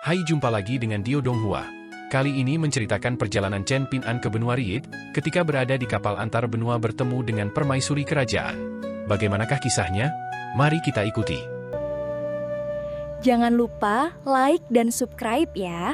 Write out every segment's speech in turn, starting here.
Hai, jumpa lagi dengan Dio Donghua. Kali ini menceritakan perjalanan Chen Ping'an ke benua Ried, ketika berada di kapal antar benua bertemu dengan permaisuri kerajaan. Bagaimanakah kisahnya? Mari kita ikuti. Jangan lupa like dan subscribe ya.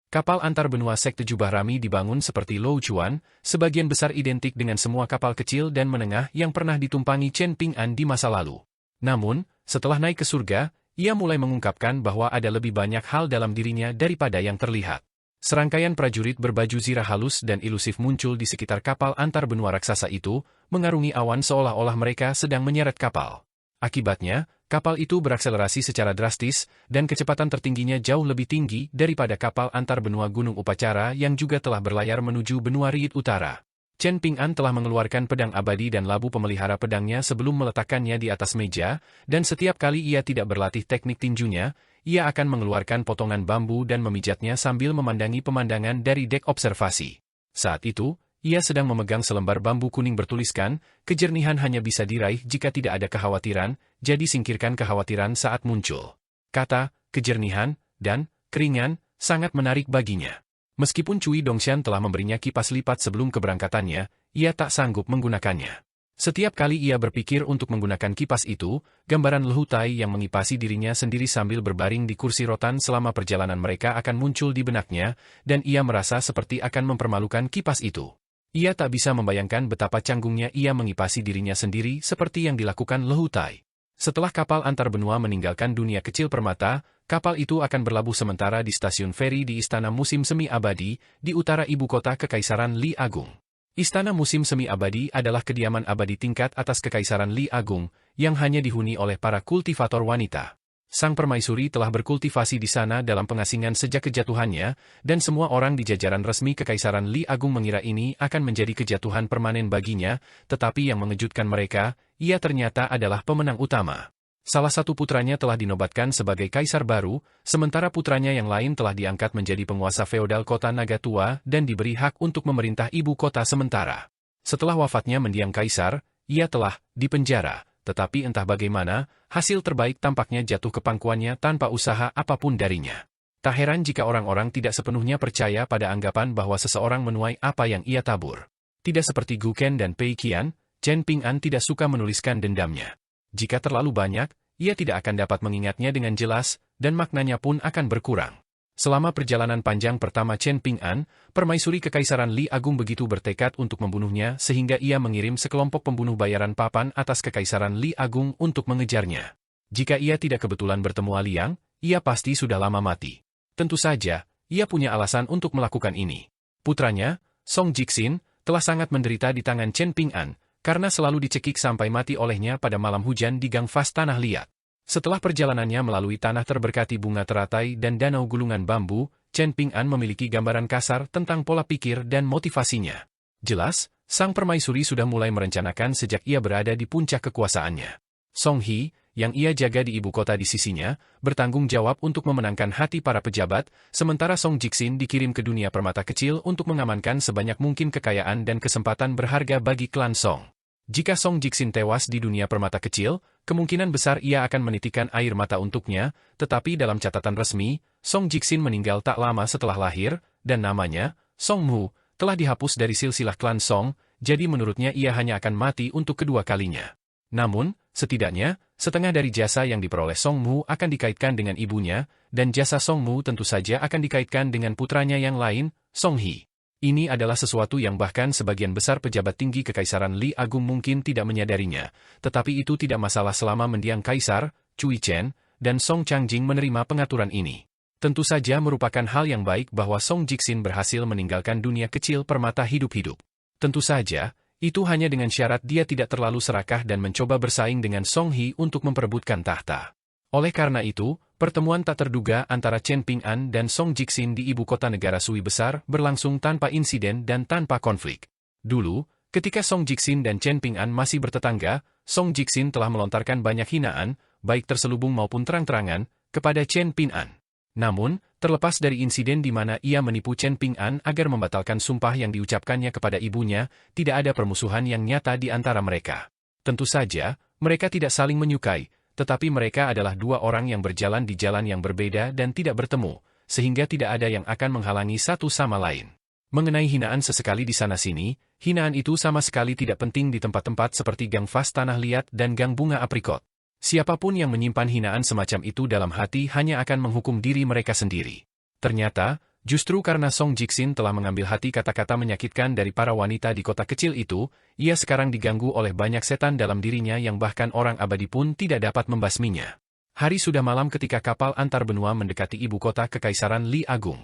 Kapal antar benua sekte Jubah Rami dibangun seperti Lou Chuan, sebagian besar identik dengan semua kapal kecil dan menengah yang pernah ditumpangi Chen Ping'an di masa lalu. Namun, setelah naik ke surga, ia mulai mengungkapkan bahwa ada lebih banyak hal dalam dirinya daripada yang terlihat. Serangkaian prajurit berbaju zirah halus dan ilusif muncul di sekitar kapal antar benua raksasa itu, mengarungi awan seolah-olah mereka sedang menyeret kapal. Akibatnya, kapal itu berakselerasi secara drastis, dan kecepatan tertingginya jauh lebih tinggi daripada kapal antar benua Gunung Upacara yang juga telah berlayar menuju benua Ried Utara. Chen Ping'an telah mengeluarkan pedang abadi dan labu pemelihara pedangnya sebelum meletakkannya di atas meja, dan setiap kali ia tidak berlatih teknik tinjunya, ia akan mengeluarkan potongan bambu dan memijatnya sambil memandangi pemandangan dari dek observasi. Saat itu, ia sedang memegang selembar bambu kuning bertuliskan, kejernihan hanya bisa diraih jika tidak ada kekhawatiran, jadi singkirkan kekhawatiran saat muncul. Kata, kejernihan, dan keringan, sangat menarik baginya. Meskipun Cui Dongshan telah memberinya kipas lipat sebelum keberangkatannya, ia tak sanggup menggunakannya. Setiap kali ia berpikir untuk menggunakan kipas itu, gambaran Lehu Tai yang mengipasi dirinya sendiri sambil berbaring di kursi rotan selama perjalanan mereka akan muncul di benaknya, dan ia merasa seperti akan mempermalukan kipas itu. Ia tak bisa membayangkan betapa canggungnya ia mengipasi dirinya sendiri seperti yang dilakukan Lehu Tai. Setelah kapal antar benua meninggalkan dunia kecil permata, kapal itu akan berlabuh sementara di stasiun feri di Istana Musim Semi Abadi, di utara ibu kota Kekaisaran Li Agung. Istana Musim Semi Abadi adalah kediaman abadi tingkat atas Kekaisaran Li Agung, yang hanya dihuni oleh para kultivator wanita. Sang permaisuri telah berkultivasi di sana dalam pengasingan sejak kejatuhannya, dan semua orang di jajaran resmi Kekaisaran Li Agung mengira ini akan menjadi kejatuhan permanen baginya, tetapi yang mengejutkan mereka, ia ternyata adalah pemenang utama. Salah satu putranya telah dinobatkan sebagai kaisar baru, sementara putranya yang lain telah diangkat menjadi penguasa feodal kota Naga Tua dan diberi hak untuk memerintah ibu kota sementara. Setelah wafatnya mendiang kaisar, ia telah dipenjara. Tetapi entah bagaimana, hasil terbaik tampaknya jatuh ke pangkuannya tanpa usaha apapun darinya. Tak heran jika orang-orang tidak sepenuhnya percaya pada anggapan bahwa seseorang menuai apa yang ia tabur. Tidak seperti Gu Ken dan Pei Qian, Chen Ping'an tidak suka menuliskan dendamnya. Jika terlalu banyak, ia tidak akan dapat mengingatnya dengan jelas, dan maknanya pun akan berkurang. Selama perjalanan panjang pertama Chen Ping'an, permaisuri Kekaisaran Li Agung begitu bertekad untuk membunuhnya sehingga ia mengirim sekelompok pembunuh bayaran papan atas Kekaisaran Li Agung untuk mengejarnya. Jika ia tidak kebetulan bertemu Aliang, ia pasti sudah lama mati. Tentu saja, ia punya alasan untuk melakukan ini. Putranya, Song Jixin, telah sangat menderita di tangan Chen Ping'an, karena selalu dicekik sampai mati olehnya pada malam hujan di gang Fas Tanah Liat. Setelah perjalanannya melalui tanah terberkati bunga teratai dan danau gulungan bambu, Chen Ping'an memiliki gambaran kasar tentang pola pikir dan motivasinya. Jelas, sang permaisuri sudah mulai merencanakan sejak ia berada di puncak kekuasaannya. Song He, yang ia jaga di ibu kota di sisinya, bertanggung jawab untuk memenangkan hati para pejabat, sementara Song Jixin dikirim ke dunia permata kecil untuk mengamankan sebanyak mungkin kekayaan dan kesempatan berharga bagi klan Song. Jika Song Jixin tewas di dunia permata kecil, kemungkinan besar ia akan menitikan air mata untuknya, tetapi dalam catatan resmi, Song Jixin meninggal tak lama setelah lahir, dan namanya, Song Mu, telah dihapus dari silsilah klan Song, jadi menurutnya ia hanya akan mati untuk kedua kalinya. Namun, setidaknya, setengah dari jasa yang diperoleh Song Mu akan dikaitkan dengan ibunya, dan jasa Song Mu tentu saja akan dikaitkan dengan putranya yang lain, Song He. Ini adalah sesuatu yang bahkan sebagian besar pejabat tinggi Kekaisaran Li Agung mungkin tidak menyadarinya, tetapi itu tidak masalah selama mendiang Kaisar, Cui Chen, dan Song Changjing menerima pengaturan ini. Tentu saja merupakan hal yang baik bahwa Song Jixin berhasil meninggalkan dunia kecil permata hidup-hidup. Tentu saja, itu hanya dengan syarat dia tidak terlalu serakah dan mencoba bersaing dengan Song He untuk memperebutkan tahta. Oleh karena itu, pertemuan tak terduga antara Chen Ping'an dan Song Jixin di ibu kota negara Sui besar berlangsung tanpa insiden dan tanpa konflik. Dulu, ketika Song Jixin dan Chen Ping'an masih bertetangga, Song Jixin telah melontarkan banyak hinaan, baik terselubung maupun terang-terangan, kepada Chen Ping'an. Namun, terlepas dari insiden di mana ia menipu Chen Ping'an agar membatalkan sumpah yang diucapkannya kepada ibunya, tidak ada permusuhan yang nyata di antara mereka. Tentu saja, mereka tidak saling menyukai, tetapi mereka adalah dua orang yang berjalan di jalan yang berbeda dan tidak bertemu, sehingga tidak ada yang akan menghalangi satu sama lain. Mengenai hinaan sesekali di sana-sini, hinaan itu sama sekali tidak penting di tempat-tempat seperti Gang Vas Tanah Liat dan Gang Bunga Aprikot. Siapapun yang menyimpan hinaan semacam itu dalam hati hanya akan menghukum diri mereka sendiri. Ternyata, justru karena Song Jiksin telah mengambil hati kata-kata menyakitkan dari para wanita di kota kecil itu, ia sekarang diganggu oleh banyak setan dalam dirinya yang bahkan orang abadi pun tidak dapat membasminya. Hari sudah malam ketika kapal antar benua mendekati ibu kota Kekaisaran Li Agung.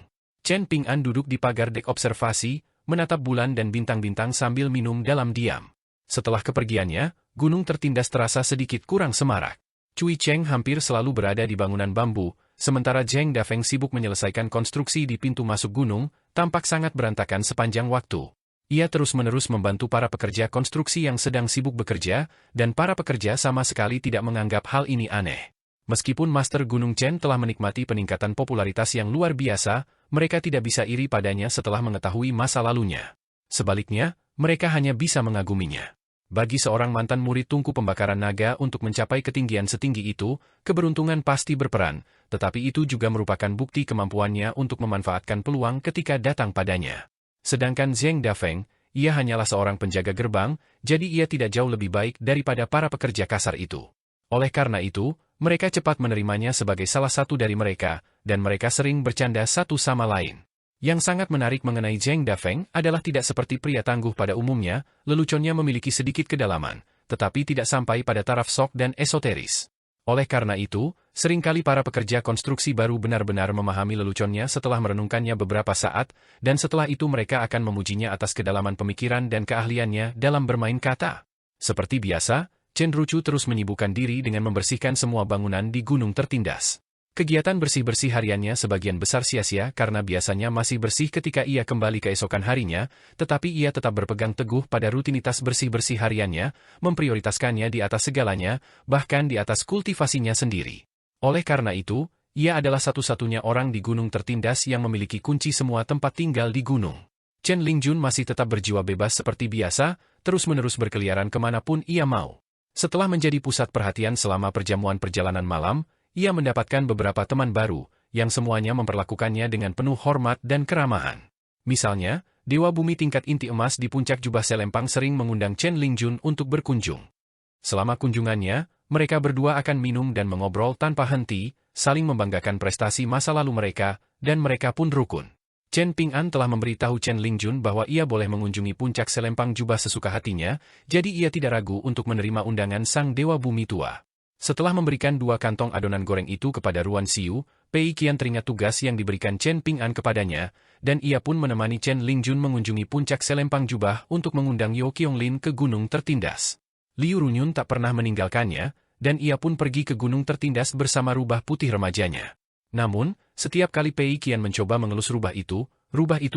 Chen Ping'an duduk di pagar dek observasi, menatap bulan dan bintang-bintang sambil minum dalam diam. Setelah kepergiannya, gunung tertindas terasa sedikit kurang semarak. Cui Cheng hampir selalu berada di bangunan bambu, sementara Zheng Dafeng sibuk menyelesaikan konstruksi di pintu masuk gunung, tampak sangat berantakan sepanjang waktu. Ia terus-menerus membantu para pekerja konstruksi yang sedang sibuk bekerja, dan para pekerja sama sekali tidak menganggap hal ini aneh. Meskipun Master Gunung Chen telah menikmati peningkatan popularitas yang luar biasa, mereka tidak bisa iri padanya setelah mengetahui masa lalunya. Sebaliknya, mereka hanya bisa mengaguminya. Bagi seorang mantan murid tungku pembakaran naga untuk mencapai ketinggian setinggi itu, keberuntungan pasti berperan, tetapi itu juga merupakan bukti kemampuannya untuk memanfaatkan peluang ketika datang padanya. Sedangkan Zheng Dafeng, ia hanyalah seorang penjaga gerbang, jadi ia tidak jauh lebih baik daripada para pekerja kasar itu. Oleh karena itu, mereka cepat menerimanya sebagai salah satu dari mereka, dan mereka sering bercanda satu sama lain. Yang sangat menarik mengenai Zheng Dafeng adalah tidak seperti pria tangguh pada umumnya, leluconnya memiliki sedikit kedalaman, tetapi tidak sampai pada taraf sok dan esoteris. Oleh karena itu, seringkali para pekerja konstruksi baru benar-benar memahami leluconnya setelah merenungkannya beberapa saat, dan setelah itu mereka akan memujinya atas kedalaman pemikiran dan keahliannya dalam bermain kata. Seperti biasa, Chen Ruchu terus menyibukkan diri dengan membersihkan semua bangunan di gunung tertindas. Kegiatan bersih-bersih hariannya sebagian besar sia-sia karena biasanya masih bersih ketika ia kembali keesokan harinya, tetapi ia tetap berpegang teguh pada rutinitas bersih-bersih hariannya, memprioritaskannya di atas segalanya, bahkan di atas kultivasinya sendiri. Oleh karena itu, ia adalah satu-satunya orang di gunung tertindas yang memiliki kunci semua tempat tinggal di gunung. Chen Lingjun masih tetap berjiwa bebas seperti biasa, terus-menerus berkeliaran kemanapun ia mau. Setelah menjadi pusat perhatian selama perjamuan perjalanan malam, ia mendapatkan beberapa teman baru, yang semuanya memperlakukannya dengan penuh hormat dan keramahan. Misalnya, Dewa Bumi tingkat inti emas di puncak jubah selempang sering mengundang Chen Lingjun untuk berkunjung. Selama kunjungannya, mereka berdua akan minum dan mengobrol tanpa henti, saling membanggakan prestasi masa lalu mereka, dan mereka pun rukun. Chen Ping'an telah memberitahu Chen Lingjun bahwa ia boleh mengunjungi puncak selempang jubah sesuka hatinya, jadi ia tidak ragu untuk menerima undangan sang Dewa Bumi tua. Setelah memberikan 2 kantong adonan goreng itu kepada Ruan Xiu, Pei Qian teringat tugas yang diberikan Chen Ping'an kepadanya, dan ia pun menemani Chen Lingjun mengunjungi puncak selempang jubah untuk mengundang Yo Qionglin ke gunung tertindas. Liu Runyun tak pernah meninggalkannya, dan ia pun pergi ke gunung tertindas bersama rubah putih remajanya. Namun, setiap kali Pei Qian mencoba mengelus rubah itu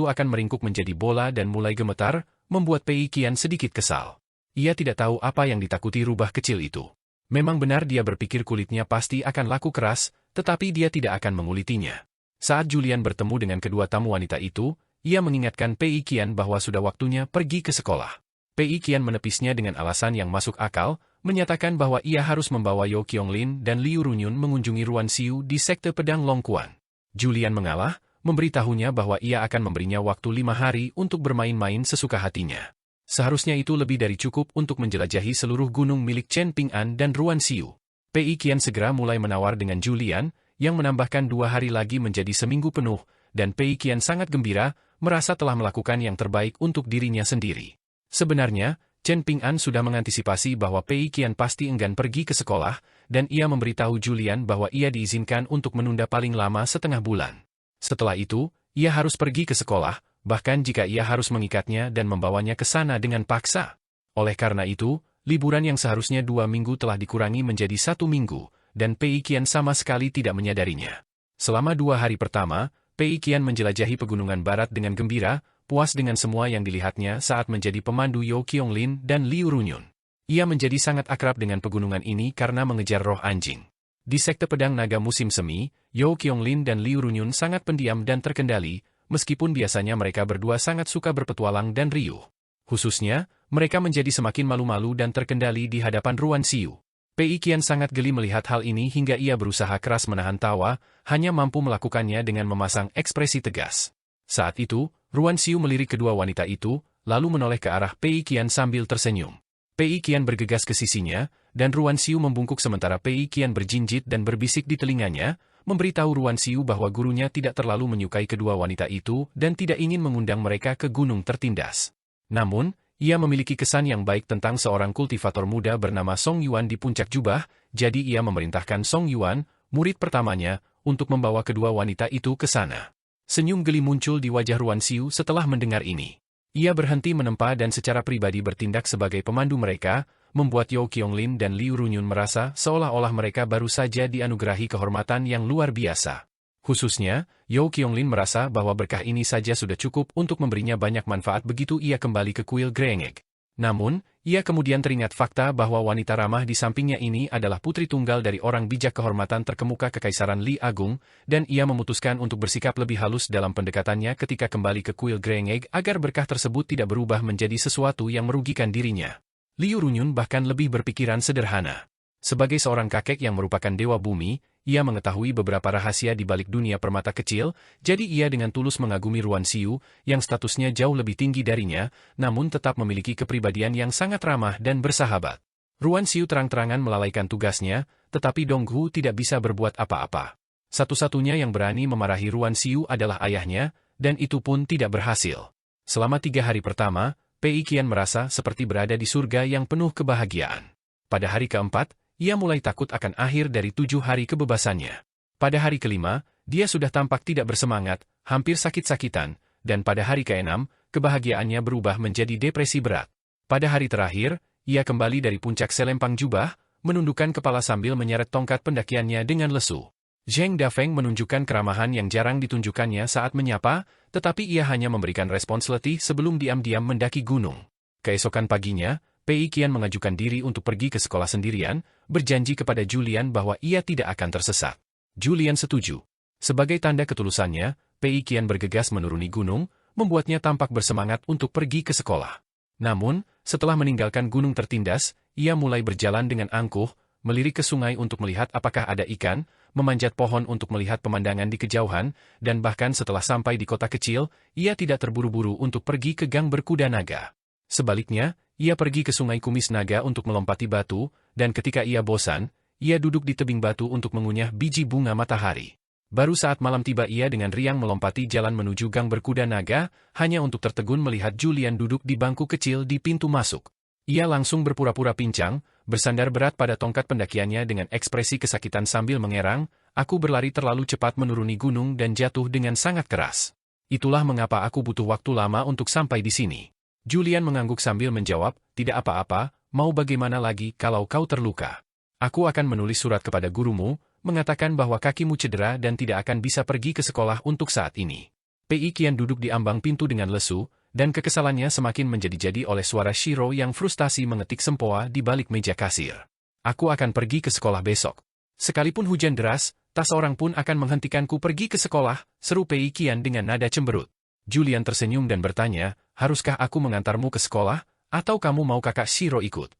akan meringkuk menjadi bola dan mulai gemetar, membuat Pei Qian sedikit kesal. Ia tidak tahu apa yang ditakuti rubah kecil itu. Memang benar dia berpikir kulitnya pasti akan laku keras, tetapi dia tidak akan mengulitinya. Saat Julian bertemu dengan kedua tamu wanita itu, ia mengingatkan Pei Qian bahwa sudah waktunya pergi ke sekolah. Pei Qian menepisnya dengan alasan yang masuk akal, menyatakan bahwa ia harus membawa Yo Qionglin dan Liu Runyun mengunjungi Ruan Xiu di sekte pedang Longquan. Julian mengalah, memberitahunya bahwa ia akan memberinya waktu 5 hari untuk bermain-main sesuka hatinya. Seharusnya itu lebih dari cukup untuk menjelajahi seluruh gunung milik Chen Ping'an dan Ruan Xiu. Pei Qian segera mulai menawar dengan Julian, yang menambahkan 2 hari lagi menjadi seminggu penuh, dan Pei Qian sangat gembira, merasa telah melakukan yang terbaik untuk dirinya sendiri. Sebenarnya, Chen Ping'an sudah mengantisipasi bahwa Pei Qian pasti enggan pergi ke sekolah, dan ia memberitahu Julian bahwa ia diizinkan untuk menunda paling lama setengah bulan. Setelah itu, ia harus pergi ke sekolah, bahkan jika ia harus mengikatnya dan membawanya ke sana dengan paksa. Oleh karena itu, liburan yang seharusnya 2 minggu telah dikurangi menjadi 1 minggu, dan Pei Qian sama sekali tidak menyadarinya. Selama 2 hari pertama, Pei Qian menjelajahi pegunungan barat dengan gembira, puas dengan semua yang dilihatnya saat menjadi pemandu Yo Qionglin dan Liu Runyun. Ia menjadi sangat akrab dengan pegunungan ini karena mengejar roh anjing. Di sekte pedang naga musim semi, Yo Qionglin dan Liu Runyun sangat pendiam dan terkendali, meskipun biasanya mereka berdua sangat suka berpetualang dan riuh. Khususnya, mereka menjadi semakin malu-malu dan terkendali di hadapan Ruan Xiu. Pei Qian sangat geli melihat hal ini hingga ia berusaha keras menahan tawa, hanya mampu melakukannya dengan memasang ekspresi tegas. Saat itu, Ruan Xiu melirik kedua wanita itu, lalu menoleh ke arah Pei Qian sambil tersenyum. Pei Qian bergegas ke sisinya, dan Ruan Xiu membungkuk sementara Pei Qian berjinjit dan berbisik di telinganya, memberitahu Ruan Xiu bahwa gurunya tidak terlalu menyukai kedua wanita itu dan tidak ingin mengundang mereka ke gunung tertindas. Namun, ia memiliki kesan yang baik tentang seorang kultivator muda bernama Song Yuan di puncak jubah, jadi ia memerintahkan Song Yuan, murid pertamanya, untuk membawa kedua wanita itu ke sana. Senyum geli muncul di wajah Ruan Xiu setelah mendengar ini. Ia berhenti menempa dan secara pribadi bertindak sebagai pemandu mereka, membuat Yao Qionglin dan Liu Runyun merasa seolah-olah mereka baru saja dianugerahi kehormatan yang luar biasa. Khususnya, Yao Qionglin merasa bahwa berkah ini saja sudah cukup untuk memberinya banyak manfaat begitu ia kembali ke kuil Grengek. Namun, ia kemudian teringat fakta bahwa wanita ramah di sampingnya ini adalah putri tunggal dari orang bijak kehormatan terkemuka Kekaisaran Li Agung, dan ia memutuskan untuk bersikap lebih halus dalam pendekatannya ketika kembali ke kuil Grengek agar berkah tersebut tidak berubah menjadi sesuatu yang merugikan dirinya. Liu Runyun bahkan lebih berpikiran sederhana. Sebagai seorang kakek yang merupakan dewa bumi, ia mengetahui beberapa rahasia di balik dunia permata kecil, jadi ia dengan tulus mengagumi Ruan Xiu, yang statusnya jauh lebih tinggi darinya, namun tetap memiliki kepribadian yang sangat ramah dan bersahabat. Ruan Xiu terang-terangan melalaikan tugasnya, tetapi Dong Hu tidak bisa berbuat apa-apa. Satu-satunya yang berani memarahi Ruan Xiu adalah ayahnya, dan itu pun tidak berhasil. Selama 3 hari pertama, Pei Qian merasa seperti berada di surga yang penuh kebahagiaan. Pada hari keempat, ia mulai takut akan akhir dari 7 hari kebebasannya. Pada hari kelima, dia sudah tampak tidak bersemangat, hampir sakit-sakitan, dan pada hari keenam, kebahagiaannya berubah menjadi depresi berat. Pada hari terakhir, ia kembali dari puncak selempang jubah, menundukkan kepala sambil menyeret tongkat pendakiannya dengan lesu. Zheng Dafeng menunjukkan keramahan yang jarang ditunjukkannya saat menyapa, tetapi ia hanya memberikan respons letih sebelum diam-diam mendaki gunung. Keesokan paginya, Pei Qian mengajukan diri untuk pergi ke sekolah sendirian, berjanji kepada Julian bahwa ia tidak akan tersesat. Julian setuju. Sebagai tanda ketulusannya, Pei Qian bergegas menuruni gunung, membuatnya tampak bersemangat untuk pergi ke sekolah. Namun, setelah meninggalkan gunung tertindas, ia mulai berjalan dengan angkuh, melirik ke sungai untuk melihat apakah ada ikan, memanjat pohon untuk melihat pemandangan di kejauhan, dan bahkan setelah sampai di kota kecil, ia tidak terburu-buru untuk pergi ke gang berkuda naga. Sebaliknya, ia pergi ke sungai Kumis Naga untuk melompati batu, dan ketika ia bosan, ia duduk di tebing batu untuk mengunyah biji bunga matahari. Baru saat malam tiba ia dengan riang melompati jalan menuju gang berkuda naga, hanya untuk tertegun melihat Julian duduk di bangku kecil di pintu masuk. Ia langsung berpura-pura pincang, bersandar berat pada tongkat pendakiannya dengan ekspresi kesakitan sambil mengerang, "Aku berlari terlalu cepat menuruni gunung dan jatuh dengan sangat keras. Itulah mengapa aku butuh waktu lama untuk sampai di sini." Julian mengangguk sambil menjawab, "Tidak apa-apa, mau bagaimana lagi kalau kau terluka. Aku akan menulis surat kepada gurumu, mengatakan bahwa kakimu cedera dan tidak akan bisa pergi ke sekolah untuk saat ini." Pei Qian duduk di ambang pintu dengan lesu, dan kekesalannya semakin menjadi-jadi oleh suara Shiro yang frustasi mengetik sempoa di balik meja kasir. "Aku akan pergi ke sekolah besok. Sekalipun hujan deras, tak seorang pun akan menghentikanku pergi ke sekolah," seru Pei Qian dengan nada cemberut. Julian tersenyum dan bertanya, "Haruskah aku mengantarmu ke sekolah, atau kamu mau kakak Shiro ikut?"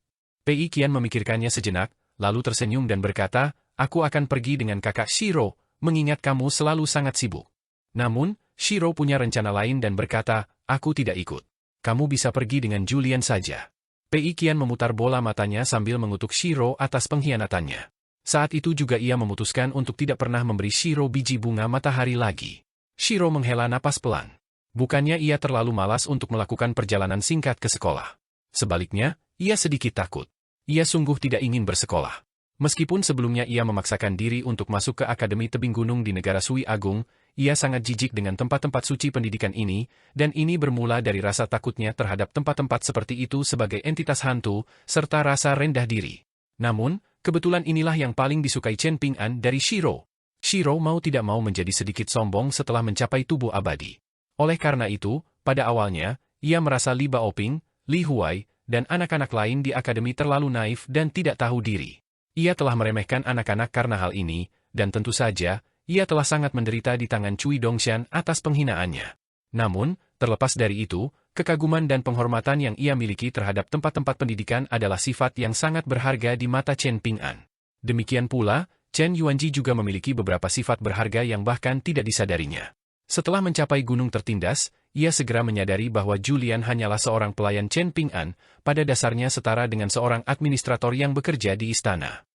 Pei Qian memikirkannya sejenak, lalu tersenyum dan berkata, "Aku akan pergi dengan kakak Shiro, mengingat kamu selalu sangat sibuk." Namun, Shiro punya rencana lain dan berkata, "Aku tidak ikut. Kamu bisa pergi dengan Julian saja." Pei Qian memutar bola matanya sambil mengutuk Shiro atas pengkhianatannya. Saat itu juga ia memutuskan untuk tidak pernah memberi Shiro biji bunga matahari lagi. Shiro menghela napas pelan. Bukannya ia terlalu malas untuk melakukan perjalanan singkat ke sekolah. Sebaliknya, ia sedikit takut. Ia sungguh tidak ingin bersekolah. Meskipun sebelumnya ia memaksakan diri untuk masuk ke Akademi Tebing Gunung di negara Sui Agung, ia sangat jijik dengan tempat-tempat suci pendidikan ini, dan ini bermula dari rasa takutnya terhadap tempat-tempat seperti itu sebagai entitas hantu, serta rasa rendah diri. Namun, kebetulan inilah yang paling disukai Chen Ping'an dari Shiro. Shiro mau tidak mau menjadi sedikit sombong setelah mencapai tubuh abadi. Oleh karena itu, pada awalnya, ia merasa Li Baoping, Li Huai, dan anak-anak lain di akademi terlalu naif dan tidak tahu diri. Ia telah meremehkan anak-anak karena hal ini, dan tentu saja, ia telah sangat menderita di tangan Cui Dongshan atas penghinaannya. Namun, terlepas dari itu, kekaguman dan penghormatan yang ia miliki terhadap tempat-tempat pendidikan adalah sifat yang sangat berharga di mata Chen Ping'an. Demikian pula, Chen Yuanji juga memiliki beberapa sifat berharga yang bahkan tidak disadarinya. Setelah mencapai gunung tertindas, ia segera menyadari bahwa Julian hanyalah seorang pelayan Chen Ping'an, pada dasarnya setara dengan seorang administrator yang bekerja di istana.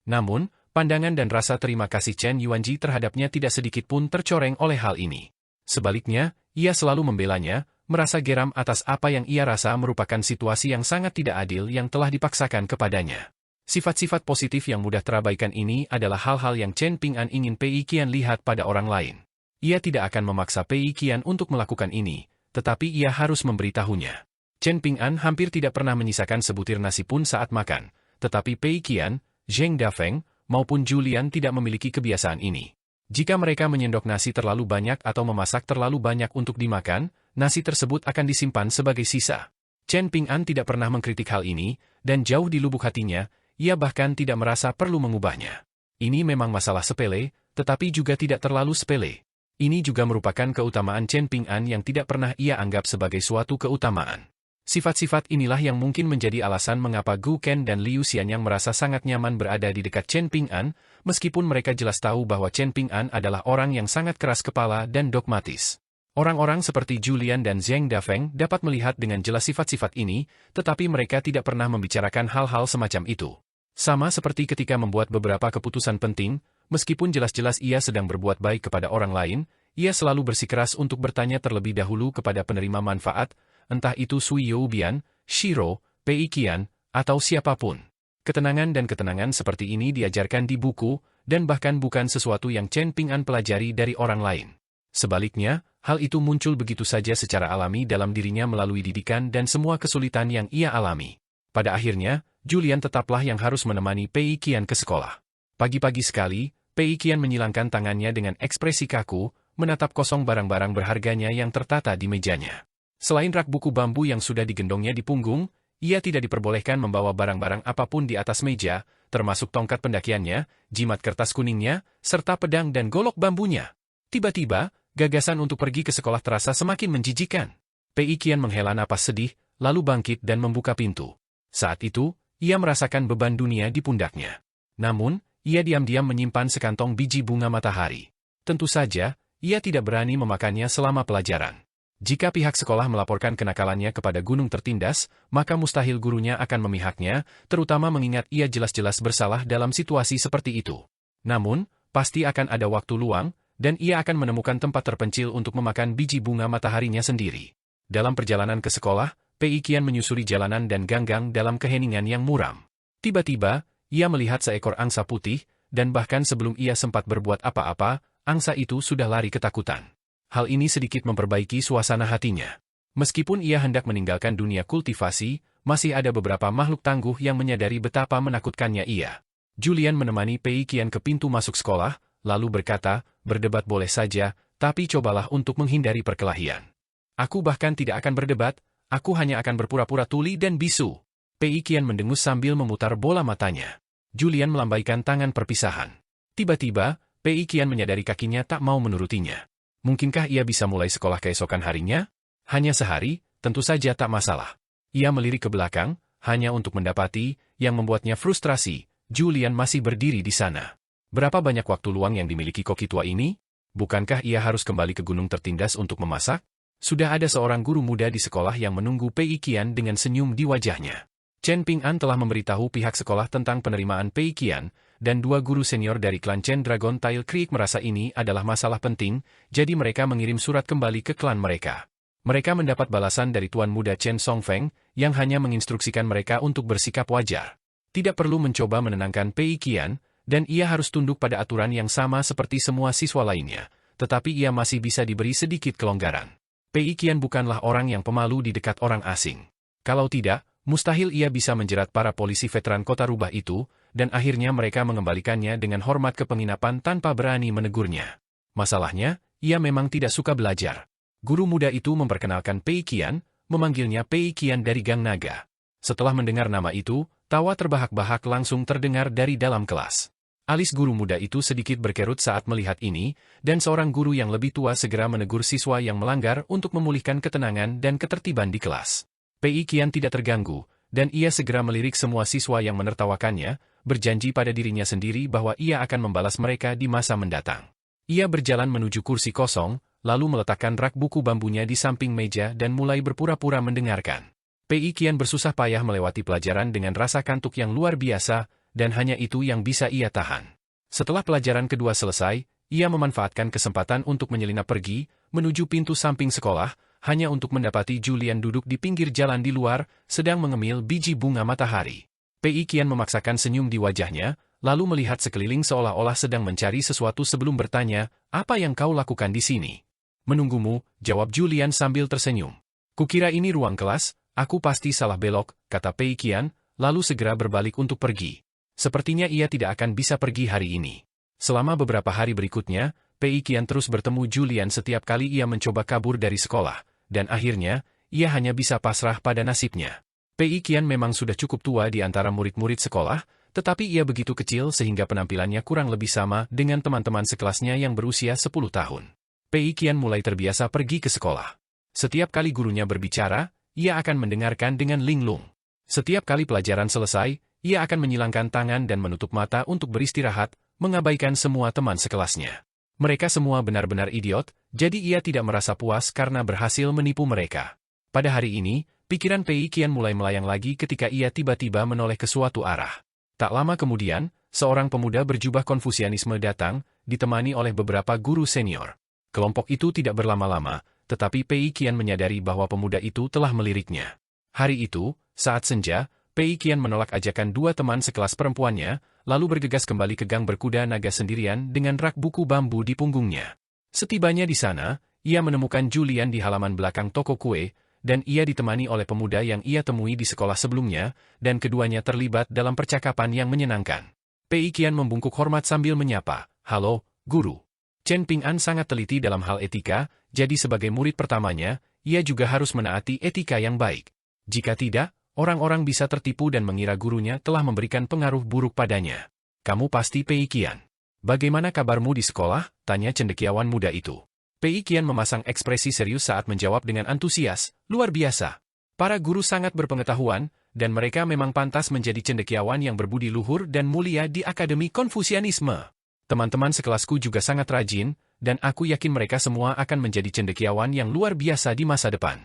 Namun, pandangan dan rasa terima kasih Chen Yuanji terhadapnya tidak sedikit pun tercoreng oleh hal ini. Sebaliknya, ia selalu membelanya, merasa geram atas apa yang ia rasa merupakan situasi yang sangat tidak adil yang telah dipaksakan kepadanya. Sifat-sifat positif yang mudah terabaikan ini adalah hal-hal yang Chen Ping'an ingin Pei Qian lihat pada orang lain. Ia tidak akan memaksa Pei Qian untuk melakukan ini, tetapi ia harus memberitahunya. Chen Ping'an hampir tidak pernah menyisakan sebutir nasi pun saat makan, tetapi Pei Qian, Zheng Dafeng, maupun Julian tidak memiliki kebiasaan ini. Jika mereka menyendok nasi terlalu banyak atau memasak terlalu banyak untuk dimakan, nasi tersebut akan disimpan sebagai sisa. Chen Ping'an tidak pernah mengkritik hal ini, dan jauh di lubuk hatinya, ia bahkan tidak merasa perlu mengubahnya. Ini memang masalah sepele, tetapi juga tidak terlalu sepele. Ini juga merupakan keutamaan Chen Ping'an yang tidak pernah ia anggap sebagai suatu keutamaan. Sifat-sifat inilah yang mungkin menjadi alasan mengapa Gu Ken dan Liu Xianyang merasa sangat nyaman berada di dekat Chen Ping'an, meskipun mereka jelas tahu bahwa Chen Ping'an adalah orang yang sangat keras kepala dan dogmatis. Orang-orang seperti Julian dan Zheng Dafeng dapat melihat dengan jelas sifat-sifat ini, tetapi mereka tidak pernah membicarakan hal-hal semacam itu. Sama seperti ketika membuat beberapa keputusan penting, meskipun jelas-jelas ia sedang berbuat baik kepada orang lain, ia selalu bersikeras untuk bertanya terlebih dahulu kepada penerima manfaat, entah itu Sui Youbian, Shiro, Pei Qian, atau siapapun. Ketenangan dan ketenangan seperti ini diajarkan di buku, dan bahkan bukan sesuatu yang Chen Ping'an pelajari dari orang lain. Sebaliknya, hal itu muncul begitu saja secara alami dalam dirinya melalui didikan dan semua kesulitan yang ia alami. Pada akhirnya, Julian tetaplah yang harus menemani Pei Qian ke sekolah. Pagi-pagi sekali, Pei Qian menyilangkan tangannya dengan ekspresi kaku, menatap kosong barang-barang berharganya yang tertata di mejanya. Selain rak buku bambu yang sudah digendongnya di punggung, ia tidak diperbolehkan membawa barang-barang apapun di atas meja, termasuk tongkat pendakiannya, jimat kertas kuningnya, serta pedang dan golok bambunya. Tiba-tiba, gagasan untuk pergi ke sekolah terasa semakin menjijikan. Pei Qian menghela napas sedih, lalu bangkit dan membuka pintu. Saat itu, ia merasakan beban dunia di pundaknya. Namun, ia diam-diam menyimpan sekantong biji bunga matahari. Tentu saja, ia tidak berani memakannya selama pelajaran. Jika pihak sekolah melaporkan kenakalannya kepada gunung tertindas, maka mustahil gurunya akan memihaknya, terutama mengingat ia jelas-jelas bersalah dalam situasi seperti itu. Namun, pasti akan ada waktu luang, dan ia akan menemukan tempat terpencil untuk memakan biji bunga mataharinya sendiri. Dalam perjalanan ke sekolah, Pei Qian menyusuri jalanan dan ganggang dalam keheningan yang muram. Tiba-tiba, ia melihat seekor angsa putih, dan bahkan sebelum ia sempat berbuat apa-apa, angsa itu sudah lari ketakutan. Hal ini sedikit memperbaiki suasana hatinya. Meskipun ia hendak meninggalkan dunia kultivasi, masih ada beberapa makhluk tangguh yang menyadari betapa menakutkannya ia. Julian menemani Pei Qian ke pintu masuk sekolah, lalu berkata, berdebat boleh saja, tapi cobalah untuk menghindari perkelahian. Aku bahkan tidak akan berdebat, aku hanya akan berpura-pura tuli dan bisu. Pei Qian mendengus sambil memutar bola matanya. Julian melambaikan tangan perpisahan. Tiba-tiba, Pei Qian menyadari kakinya tak mau menurutinya. Mungkinkah ia bisa mulai sekolah keesokan harinya? Hanya sehari, tentu saja tak masalah. Ia melirik ke belakang, hanya untuk mendapati, yang membuatnya frustrasi, Julian masih berdiri di sana. Berapa banyak waktu luang yang dimiliki koki tua ini? Bukankah ia harus kembali ke gunung tertindas untuk memasak? Sudah ada seorang guru muda di sekolah yang menunggu Pei Qian dengan senyum di wajahnya. Chen Ping'an telah memberitahu pihak sekolah tentang penerimaan Pei Qian, dan dua guru senior dari klan Chen Dragon Tail Creek merasa ini adalah masalah penting, jadi mereka mengirim surat kembali ke klan mereka. Mereka mendapat balasan dari Tuan Muda Chen Songfeng, yang hanya menginstruksikan mereka untuk bersikap wajar. Tidak perlu mencoba menenangkan Pei Qian, dan ia harus tunduk pada aturan yang sama seperti semua siswa lainnya, tetapi ia masih bisa diberi sedikit kelonggaran. Pei Qian bukanlah orang yang pemalu di dekat orang asing. Kalau tidak, mustahil ia bisa menjerat para polisi veteran kota rubah itu, dan akhirnya mereka mengembalikannya dengan hormat ke penginapan tanpa berani menegurnya. Masalahnya, ia memang tidak suka belajar. Guru muda itu memperkenalkan Pei Qian, memanggilnya Pei Qian dari Gang Naga. Setelah mendengar nama itu, tawa terbahak-bahak langsung terdengar dari dalam kelas. Alis guru muda itu sedikit berkerut saat melihat ini, dan seorang guru yang lebih tua segera menegur siswa yang melanggar untuk memulihkan ketenangan dan ketertiban di kelas. Pei Qian tidak terganggu, dan ia segera melirik semua siswa yang menertawakannya, berjanji pada dirinya sendiri bahwa ia akan membalas mereka di masa mendatang. Ia berjalan menuju kursi kosong, lalu meletakkan rak buku bambunya di samping meja dan mulai berpura-pura mendengarkan. Pei Qian bersusah payah melewati pelajaran dengan rasa kantuk yang luar biasa, dan hanya itu yang bisa ia tahan. Setelah pelajaran kedua selesai, ia memanfaatkan kesempatan untuk menyelinap pergi, menuju pintu samping sekolah, hanya untuk mendapati Julian duduk di pinggir jalan di luar, sedang mengemil biji bunga matahari. Pei Qian memaksakan senyum di wajahnya, lalu melihat sekeliling seolah-olah sedang mencari sesuatu sebelum bertanya, "Apa yang kau lakukan di sini?" "Menunggumu," jawab Julian sambil tersenyum. "Kukira ini ruang kelas, aku pasti salah belok," kata Pei Qian, lalu segera berbalik untuk pergi. Sepertinya ia tidak akan bisa pergi hari ini. Selama beberapa hari berikutnya, Pei Qian terus bertemu Julian setiap kali ia mencoba kabur dari sekolah, dan akhirnya, ia hanya bisa pasrah pada nasibnya. Pei Qian memang sudah cukup tua di antara murid-murid sekolah, tetapi ia begitu kecil sehingga penampilannya kurang lebih sama dengan teman-teman sekelasnya yang berusia 10 tahun. Pei Qian mulai terbiasa pergi ke sekolah. Setiap kali gurunya berbicara, ia akan mendengarkan dengan linglung. Setiap kali pelajaran selesai, ia akan menyilangkan tangan dan menutup mata untuk beristirahat, mengabaikan semua teman sekelasnya. Mereka semua benar-benar idiot, jadi ia tidak merasa puas karena berhasil menipu mereka. Pada hari ini, pikiran Pei Qian mulai melayang lagi ketika ia tiba-tiba menoleh ke suatu arah. Tak lama kemudian, seorang pemuda berjubah Konfusianisme datang, ditemani oleh beberapa guru senior. Kelompok itu tidak berlama-lama, tetapi Pei Qian menyadari bahwa pemuda itu telah meliriknya. Hari itu, saat senja, Pei Qian menolak ajakan dua teman sekelas perempuannya, lalu bergegas kembali ke gang berkuda naga sendirian dengan rak buku bambu di punggungnya. Setibanya di sana, ia menemukan Julian di halaman belakang toko kue, dan ia ditemani oleh pemuda yang ia temui di sekolah sebelumnya, dan keduanya terlibat dalam percakapan yang menyenangkan. Pei Qian membungkuk hormat sambil menyapa, "Halo, guru." Chen Ping'an sangat teliti dalam hal etika, jadi sebagai murid pertamanya, ia juga harus menaati etika yang baik. Jika tidak, orang-orang bisa tertipu dan mengira gurunya telah memberikan pengaruh buruk padanya. "Kamu pasti Pei Qian. Bagaimana kabarmu di sekolah?" tanya cendekiawan muda itu. Pei Qian memasang ekspresi serius saat menjawab dengan antusias, "Luar biasa. Para guru sangat berpengetahuan, dan mereka memang pantas menjadi cendekiawan yang berbudi luhur dan mulia di Akademi Konfusianisme. Teman-teman sekelasku juga sangat rajin, dan aku yakin mereka semua akan menjadi cendekiawan yang luar biasa di masa depan."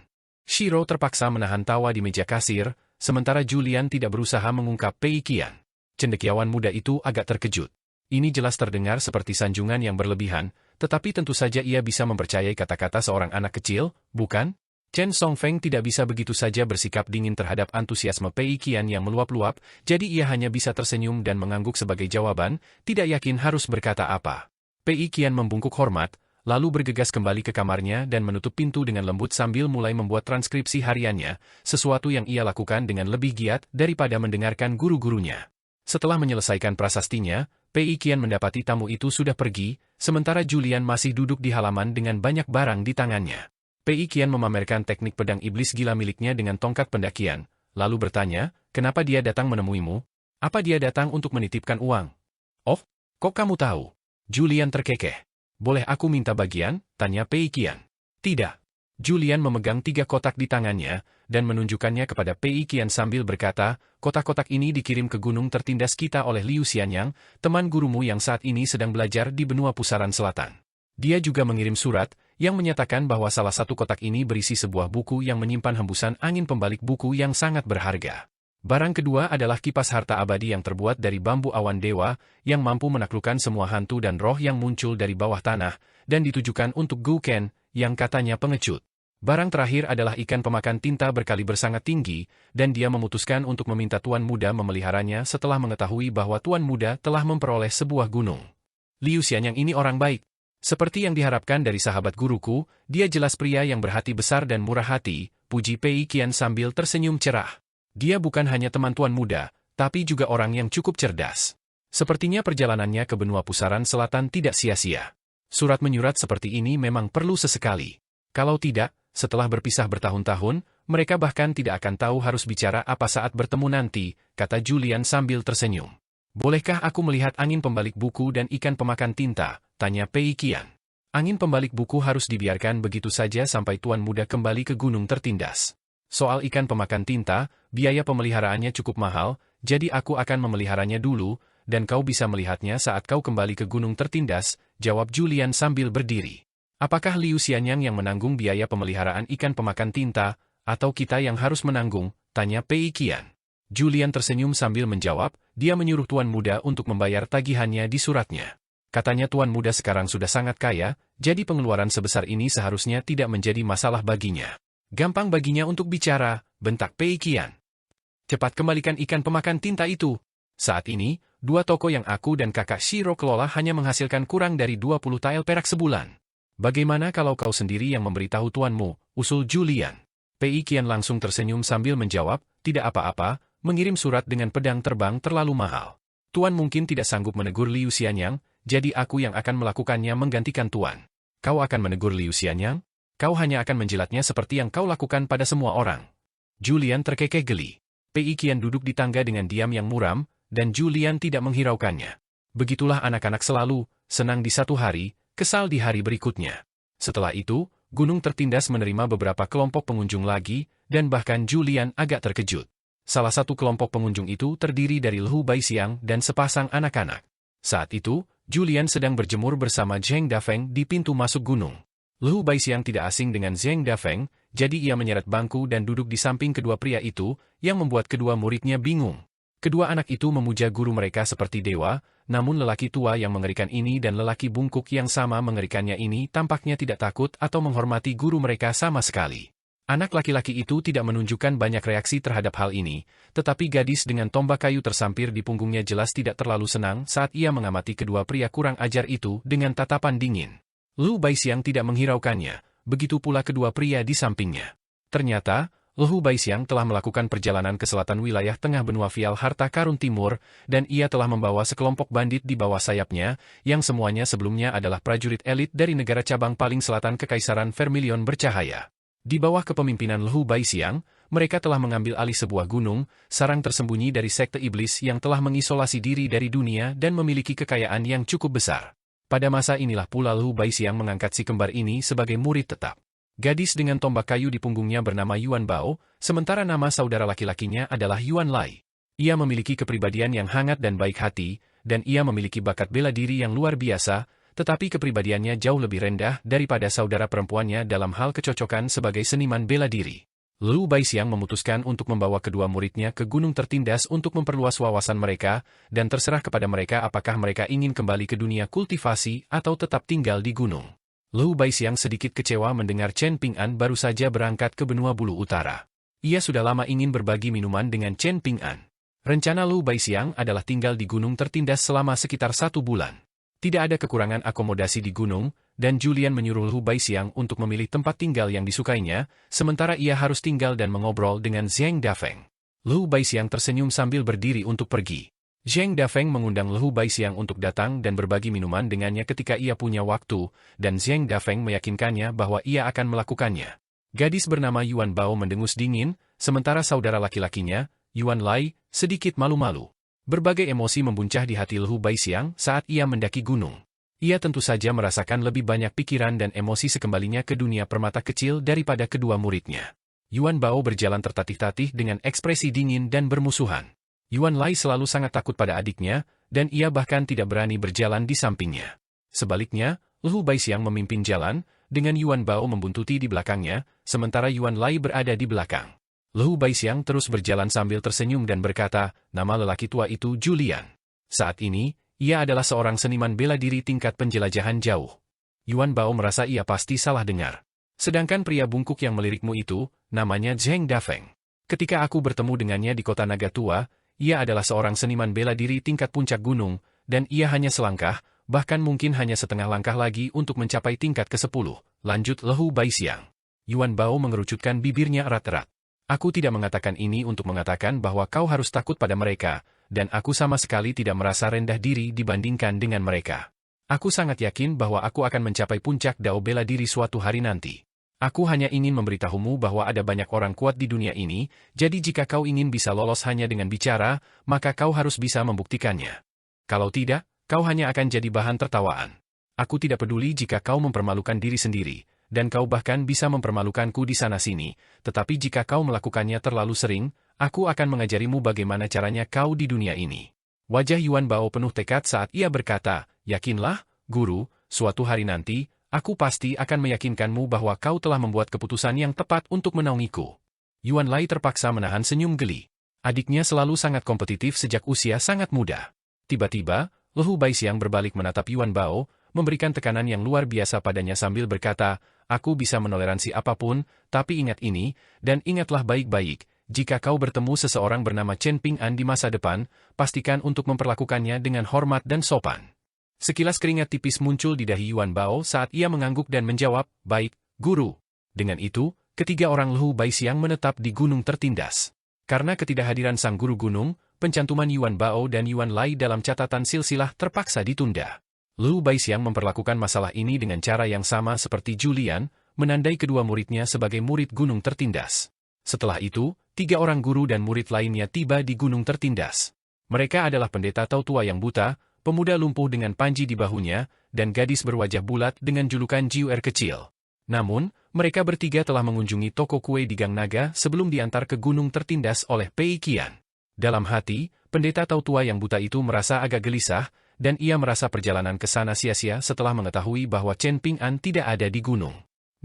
Shiro terpaksa menahan tawa di meja kasir, sementara Julian tidak berusaha mengungkap Pei Qian. Cendekiawan muda itu agak terkejut. Ini jelas terdengar seperti sanjungan yang berlebihan, tetapi tentu saja ia bisa mempercayai kata-kata seorang anak kecil, bukan? Chen Songfeng tidak bisa begitu saja bersikap dingin terhadap antusiasme Pei Qian yang meluap-luap, jadi ia hanya bisa tersenyum dan mengangguk sebagai jawaban, tidak yakin harus berkata apa. Pei Qian membungkuk hormat, lalu bergegas kembali ke kamarnya dan menutup pintu dengan lembut sambil mulai membuat transkripsi hariannya, sesuatu yang ia lakukan dengan lebih giat daripada mendengarkan guru-gurunya. Setelah menyelesaikan prasastinya, Pei Qian mendapati tamu itu sudah pergi, sementara Julian masih duduk di halaman dengan banyak barang di tangannya. Pei Qian memamerkan teknik pedang iblis gila miliknya dengan tongkat pendakian, lalu bertanya, "Kenapa dia datang menemuimu? Apa dia datang untuk menitipkan uang?" "Oh, kok kamu tahu?" Julian terkekeh. "Boleh aku minta bagian?" tanya Pei Qian. "Tidak." Julian memegang 3 kotak di tangannya, dan menunjukkannya kepada Pei Qian sambil berkata, "Kotak-kotak ini dikirim ke gunung tertindas kita oleh Liu Xianyang, teman gurumu yang saat ini sedang belajar di benua pusaran selatan. Dia juga mengirim surat, yang menyatakan bahwa salah satu kotak ini berisi sebuah buku yang menyimpan hembusan angin pembalik buku yang sangat berharga. Barang kedua adalah kipas harta abadi yang terbuat dari bambu awan dewa, yang mampu menaklukkan semua hantu dan roh yang muncul dari bawah tanah, dan ditujukan untuk Gu Ken, yang katanya pengecut. Barang terakhir adalah ikan pemakan tinta berkaliber sangat tinggi, dan dia memutuskan untuk meminta Tuan Muda memeliharanya setelah mengetahui bahwa Tuan Muda telah memperoleh sebuah gunung. Liu Xianyang ini orang baik. Seperti yang diharapkan dari sahabat guruku, dia jelas pria yang berhati besar dan murah hati," puji Pei Qian sambil tersenyum cerah. "Dia bukan hanya teman Tuan Muda, tapi juga orang yang cukup cerdas. Sepertinya perjalanannya ke benua pusaran selatan tidak sia-sia. Surat menyurat seperti ini memang perlu sesekali. Kalau tidak, setelah berpisah bertahun-tahun, mereka bahkan tidak akan tahu harus bicara apa saat bertemu nanti," kata Julian sambil tersenyum. Bolehkah aku melihat angin pembalik buku dan ikan pemakan tinta? Tanya Pei Qian. Angin pembalik buku harus dibiarkan begitu saja sampai Tuan Muda kembali ke gunung tertindas. Soal ikan pemakan tinta, biaya pemeliharaannya cukup mahal, jadi aku akan memeliharanya dulu, dan kau bisa melihatnya saat kau kembali ke gunung tertindas, jawab Julian sambil berdiri. Apakah Liu Xianyang yang menanggung biaya pemeliharaan ikan pemakan tinta, atau kita yang harus menanggung? Tanya Pei Qian. Julian tersenyum sambil menjawab, dia menyuruh Tuan Muda untuk membayar tagihannya di suratnya. Katanya Tuan Muda sekarang sudah sangat kaya, jadi pengeluaran sebesar ini seharusnya tidak menjadi masalah baginya. Gampang baginya untuk bicara, bentak Pei Qian. Cepat kembalikan ikan pemakan tinta itu. Saat ini, dua toko yang aku dan kakak Shiro kelola hanya menghasilkan kurang dari 20 tael perak sebulan. Bagaimana kalau kau sendiri yang memberitahu tuanmu, usul Julian. Pei Qian langsung tersenyum sambil menjawab, tidak apa-apa, mengirim surat dengan pedang terbang terlalu mahal. Tuan mungkin tidak sanggup menegur Liu Xianyang, jadi aku yang akan melakukannya menggantikan Tuan. Kau akan menegur Liu Xianyang? Kau hanya akan menjilatnya seperti yang kau lakukan pada semua orang. Julian terkekeh geli. Pei Qian duduk di tangga dengan diam yang muram, dan Julian tidak menghiraukannya. Begitulah anak-anak selalu, senang di satu hari, kesal di hari berikutnya. Setelah itu, gunung tertindas menerima beberapa kelompok pengunjung lagi, dan bahkan Julian agak terkejut. Salah satu kelompok pengunjung itu terdiri dari Lehu Baixiang dan sepasang anak-anak. Saat itu, Julian sedang berjemur bersama Zheng Dafeng di pintu masuk gunung. Lehu Baixiang tidak asing dengan Zheng Dafeng, jadi ia menyeret bangku dan duduk di samping kedua pria itu, yang membuat kedua muridnya bingung. Kedua anak itu memuja guru mereka seperti dewa, namun lelaki tua yang mengerikan ini dan lelaki bungkuk yang sama mengerikannya ini tampaknya tidak takut atau menghormati guru mereka sama sekali. Anak laki-laki itu tidak menunjukkan banyak reaksi terhadap hal ini, tetapi gadis dengan tombak kayu tersampir di punggungnya jelas tidak terlalu senang saat ia mengamati kedua pria kurang ajar itu dengan tatapan dingin. Lehu Baixiang tidak menghiraukannya, begitu pula kedua pria di sampingnya. Ternyata, Lehu Baixiang telah melakukan perjalanan ke selatan wilayah tengah benua Vial Harta Karun Timur, dan ia telah membawa sekelompok bandit di bawah sayapnya, yang semuanya sebelumnya adalah prajurit elit dari negara cabang paling selatan Kekaisaran Vermilion Bercahaya. Di bawah kepemimpinan Lehu Baixiang, mereka telah mengambil alih sebuah gunung, sarang tersembunyi dari sekte iblis yang telah mengisolasi diri dari dunia dan memiliki kekayaan yang cukup besar. Pada masa inilah pula Lehu Baixiang mengangkat si kembar ini sebagai murid tetap. Gadis dengan tombak kayu di punggungnya bernama Yuan Bao, sementara nama saudara laki-lakinya adalah Yuan Lai. Ia memiliki kepribadian yang hangat dan baik hati, dan ia memiliki bakat bela diri yang luar biasa, tetapi kepribadiannya jauh lebih rendah daripada saudara perempuannya dalam hal kecocokan sebagai seniman bela diri. Lehu Baixiang memutuskan untuk membawa kedua muridnya ke gunung tertindas untuk memperluas wawasan mereka, dan terserah kepada mereka apakah mereka ingin kembali ke dunia kultivasi atau tetap tinggal di gunung. Lehu Baixiang sedikit kecewa mendengar Chen Ping'an baru saja berangkat ke benua bulu utara. Ia sudah lama ingin berbagi minuman dengan Chen Ping'an. Rencana Lehu Baixiang adalah tinggal di gunung tertindas selama sekitar 1 bulan. Tidak ada kekurangan akomodasi di gunung, dan Julian menyuruh Lehu Baixiang untuk memilih tempat tinggal yang disukainya, sementara ia harus tinggal dan mengobrol dengan Zheng Dafeng. Lehu Baixiang tersenyum sambil berdiri untuk pergi. Zheng Dafeng mengundang Lehu Baixiang untuk datang dan berbagi minuman dengannya ketika ia punya waktu, dan Zheng Dafeng meyakinkannya bahwa ia akan melakukannya. Gadis bernama Yuan Bao mendengus dingin, sementara saudara laki-lakinya, Yuan Lai, sedikit malu-malu. Berbagai emosi membuncah di hati Lehu Baixiang saat ia mendaki gunung. Ia tentu saja merasakan lebih banyak pikiran dan emosi sekembalinya ke dunia permata kecil daripada kedua muridnya. Yuan Bao berjalan tertatih-tatih dengan ekspresi dingin dan bermusuhan. Yuan Lai selalu sangat takut pada adiknya, dan ia bahkan tidak berani berjalan di sampingnya. Sebaliknya, Lehu Baixiang memimpin jalan, dengan Yuan Bao membuntuti di belakangnya, sementara Yuan Lai berada di belakang. Lehu Baixiang terus berjalan sambil tersenyum dan berkata, nama lelaki tua itu Julian. Saat ini, ia adalah seorang seniman bela diri tingkat penjelajahan jauh. Yuan Bao merasa ia pasti salah dengar. Sedangkan pria bungkuk yang melirikmu itu, namanya Zheng Dafeng. Ketika aku bertemu dengannya di kota Naga Tua, ia adalah seorang seniman bela diri tingkat puncak gunung, dan ia hanya selangkah, bahkan mungkin hanya setengah langkah lagi untuk mencapai tingkat ke-10, lanjut Lehu Baixiang. Yuan Bao mengerucutkan bibirnya erat-erat. Aku tidak mengatakan ini untuk mengatakan bahwa kau harus takut pada mereka, dan aku sama sekali tidak merasa rendah diri dibandingkan dengan mereka. Aku sangat yakin bahwa aku akan mencapai puncak dao bela diri suatu hari nanti. Aku hanya ingin memberitahumu bahwa ada banyak orang kuat di dunia ini, jadi jika kau ingin bisa lolos hanya dengan bicara, maka kau harus bisa membuktikannya. Kalau tidak, kau hanya akan jadi bahan tertawaan. Aku tidak peduli jika kau mempermalukan diri sendiri, dan kau bahkan bisa mempermalukanku di sana-sini, tetapi jika kau melakukannya terlalu sering, aku akan mengajarimu bagaimana caranya kau di dunia ini. Wajah Yuan Bao penuh tekad saat ia berkata, yakinlah, guru, suatu hari nanti, aku pasti akan meyakinkanmu bahwa kau telah membuat keputusan yang tepat untuk menaungiku. Yuan Lai terpaksa menahan senyum geli. Adiknya selalu sangat kompetitif sejak usia sangat muda. Tiba-tiba, Lehu Baixiang berbalik menatap Yuan Bao, memberikan tekanan yang luar biasa padanya sambil berkata, aku bisa menoleransi apapun, tapi ingat ini, dan ingatlah baik-baik, jika kau bertemu seseorang bernama Chen Ping'an di masa depan, pastikan untuk memperlakukannya dengan hormat dan sopan. Sekilas keringat tipis muncul di dahi Yuan Bao saat ia mengangguk dan menjawab, baik, guru. Dengan itu, ketiga orang Lehu Baixiang menetap di gunung tertindas. Karena ketidakhadiran sang guru gunung, pencantuman Yuan Bao dan Yuan Lai dalam catatan silsilah terpaksa ditunda. Lehu Baixiang memperlakukan masalah ini dengan cara yang sama seperti Julian, menandai kedua muridnya sebagai murid gunung tertindas. Setelah itu, 3 orang guru dan murid lainnya tiba di gunung tertindas. Mereka adalah pendeta Tao Tua yang buta, pemuda lumpuh dengan panji di bahunya, dan gadis berwajah bulat dengan julukan Jiuer kecil. Namun, mereka bertiga telah mengunjungi toko kue di Gang Naga sebelum diantar ke gunung tertindas oleh Pei Qian. Dalam hati, pendeta Tao Tua yang buta itu merasa agak gelisah, dan ia merasa perjalanan ke sana sia-sia setelah mengetahui bahwa Chen Ping'an tidak ada di gunung.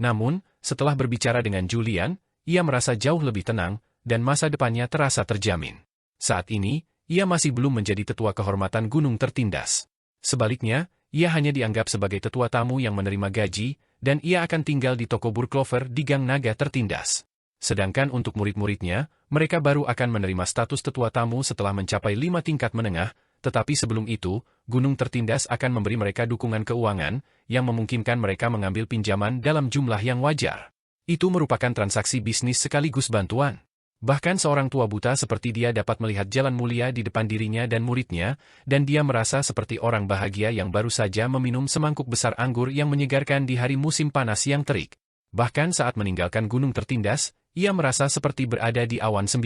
Namun, setelah berbicara dengan Julian, ia merasa jauh lebih tenang, dan masa depannya terasa terjamin. Saat ini, ia masih belum menjadi tetua kehormatan gunung tertindas. Sebaliknya, ia hanya dianggap sebagai tetua tamu yang menerima gaji, dan ia akan tinggal di toko Burklover di Gang Naga tertindas. Sedangkan untuk murid-muridnya, mereka baru akan menerima status tetua tamu setelah mencapai 5 tingkat menengah, tetapi sebelum itu, gunung tertindas akan memberi mereka dukungan keuangan, yang memungkinkan mereka mengambil pinjaman dalam jumlah yang wajar. Itu merupakan transaksi bisnis sekaligus bantuan. Bahkan seorang tua buta seperti dia dapat melihat jalan mulia di depan dirinya dan muridnya, dan dia merasa seperti orang bahagia yang baru saja meminum semangkuk besar anggur yang menyegarkan di hari musim panas yang terik. Bahkan saat meninggalkan gunung tertindas, ia merasa seperti berada di awan 9.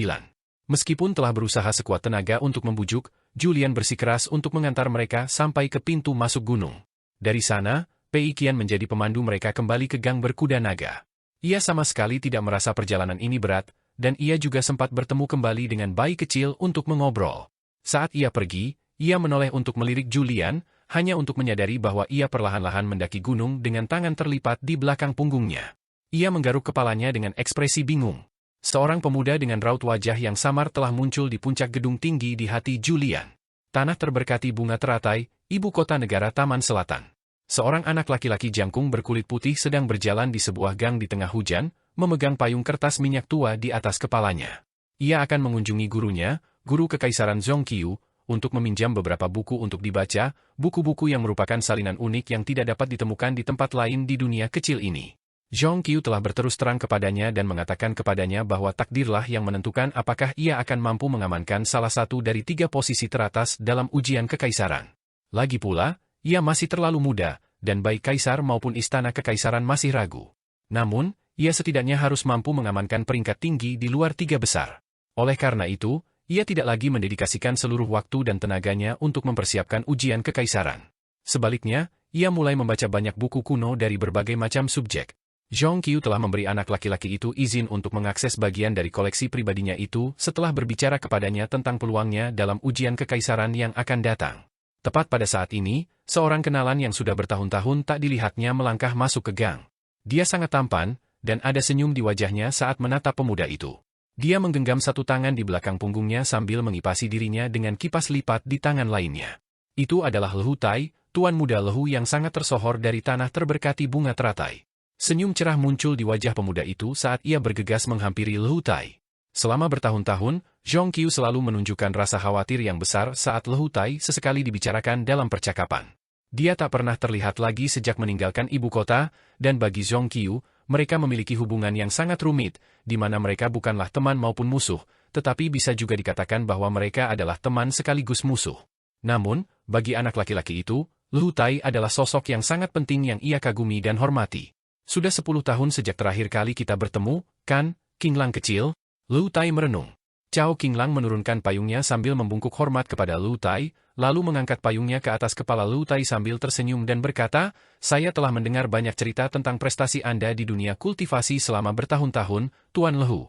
Meskipun telah berusaha sekuat tenaga untuk membujuk, Julian bersikeras untuk mengantar mereka sampai ke pintu masuk gunung. Dari sana, Pei Qian menjadi pemandu mereka kembali ke gang berkuda naga. Ia sama sekali tidak merasa perjalanan ini berat, dan ia juga sempat bertemu kembali dengan bayi kecil untuk mengobrol. Saat ia pergi, ia menoleh untuk melirik Julian, hanya untuk menyadari bahwa ia perlahan-lahan mendaki gunung dengan tangan terlipat di belakang punggungnya. Ia menggaruk kepalanya dengan ekspresi bingung. Seorang pemuda dengan raut wajah yang samar telah muncul di puncak gedung tinggi di hati Julian. Tanah terberkati bunga teratai, ibu kota negara Taman Selatan. Seorang anak laki-laki jangkung berkulit putih sedang berjalan di sebuah gang di tengah hujan, memegang payung kertas minyak tua di atas kepalanya. Ia akan mengunjungi gurunya, guru kekaisaran Zhongqiu, untuk meminjam beberapa buku untuk dibaca, buku-buku yang merupakan salinan unik yang tidak dapat ditemukan di tempat lain di dunia kecil ini. Zhongqiu telah berterus terang kepadanya dan mengatakan kepadanya bahwa takdirlah yang menentukan apakah ia akan mampu mengamankan salah satu dari 3 posisi teratas dalam ujian kekaisaran. Lagi pula, ia masih terlalu muda, dan baik kaisar maupun istana kekaisaran masih ragu. Namun, ia setidaknya harus mampu mengamankan peringkat tinggi di luar 3 besar. Oleh karena itu, ia tidak lagi mendedikasikan seluruh waktu dan tenaganya untuk mempersiapkan ujian kekaisaran. Sebaliknya, ia mulai membaca banyak buku kuno dari berbagai macam subjek. Zhongqiu telah memberi anak laki-laki itu izin untuk mengakses bagian dari koleksi pribadinya itu setelah berbicara kepadanya tentang peluangnya dalam ujian kekaisaran yang akan datang. Tepat pada saat ini, seorang kenalan yang sudah bertahun-tahun tak dilihatnya melangkah masuk ke gang. Dia sangat tampan, dan ada senyum di wajahnya saat menatap pemuda itu. Dia menggenggam satu tangan di belakang punggungnya sambil mengipasi dirinya dengan kipas lipat di tangan lainnya. Itu adalah Lehu Tai, tuan muda Lehu yang sangat tersohor dari tanah terberkati bunga teratai. Senyum cerah muncul di wajah pemuda itu saat ia bergegas menghampiri Lehu Tai. Selama bertahun-tahun, Zhongqiu selalu menunjukkan rasa khawatir yang besar saat Lehu Tai sesekali dibicarakan dalam percakapan. Dia tak pernah terlihat lagi sejak meninggalkan ibu kota, dan bagi Zhongqiu, mereka memiliki hubungan yang sangat rumit, di mana mereka bukanlah teman maupun musuh, tetapi bisa juga dikatakan bahwa mereka adalah teman sekaligus musuh. Namun, bagi anak laki-laki itu, Lehu Tai adalah sosok yang sangat penting yang ia kagumi dan hormati. Sudah 10 tahun sejak terakhir kali kita bertemu, kan, Qinglang kecil? Lehu Tai merenung. Cao Qinglang menurunkan payungnya sambil membungkuk hormat kepada Lehu Tai, lalu mengangkat payungnya ke atas kepala Lu Tai sambil tersenyum dan berkata, "Saya telah mendengar banyak cerita tentang prestasi Anda di dunia kultivasi selama bertahun-tahun, Tuan Lehu.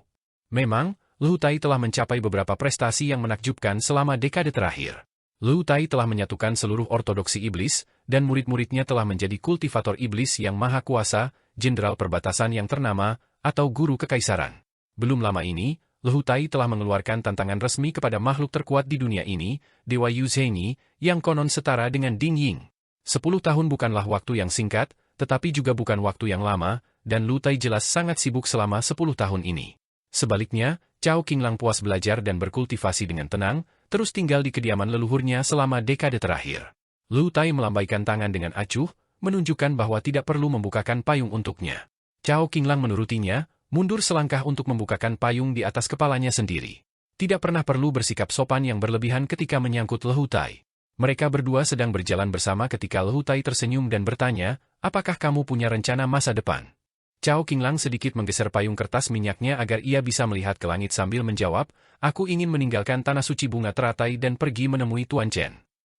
Memang, Lu Tai telah mencapai beberapa prestasi yang menakjubkan selama dekade terakhir. Lu Tai telah menyatukan seluruh ortodoksi iblis, dan murid-muridnya telah menjadi kultivator iblis yang maha kuasa, jenderal perbatasan yang ternama, atau guru kekaisaran. Belum lama ini, Lu Tai telah mengeluarkan tantangan resmi kepada makhluk terkuat di dunia ini, Dewa Yu Zhenyi, yang konon setara dengan Ding Ying. 10 tahun bukanlah waktu yang singkat, tetapi juga bukan waktu yang lama, dan Lu Tai jelas sangat sibuk selama 10 tahun ini. Sebaliknya, Cao Qinglang puas belajar dan berkultivasi dengan tenang, terus tinggal di kediaman leluhurnya selama dekade terakhir. Lu Tai melambaikan tangan dengan acuh, menunjukkan bahwa tidak perlu membukakan payung untuknya. Cao Qinglang menurutinya, mundur selangkah untuk membukakan payung di atas kepalanya sendiri. Tidak pernah perlu bersikap sopan yang berlebihan ketika menyangkut Lu Tai. Mereka berdua sedang berjalan bersama ketika Lu Tai tersenyum dan bertanya, "Apakah kamu punya rencana masa depan?" Cao Qinglang sedikit menggeser payung kertas minyaknya agar ia bisa melihat ke langit sambil menjawab, "Aku ingin meninggalkan tanah suci bunga teratai dan pergi menemui Tuan Chen."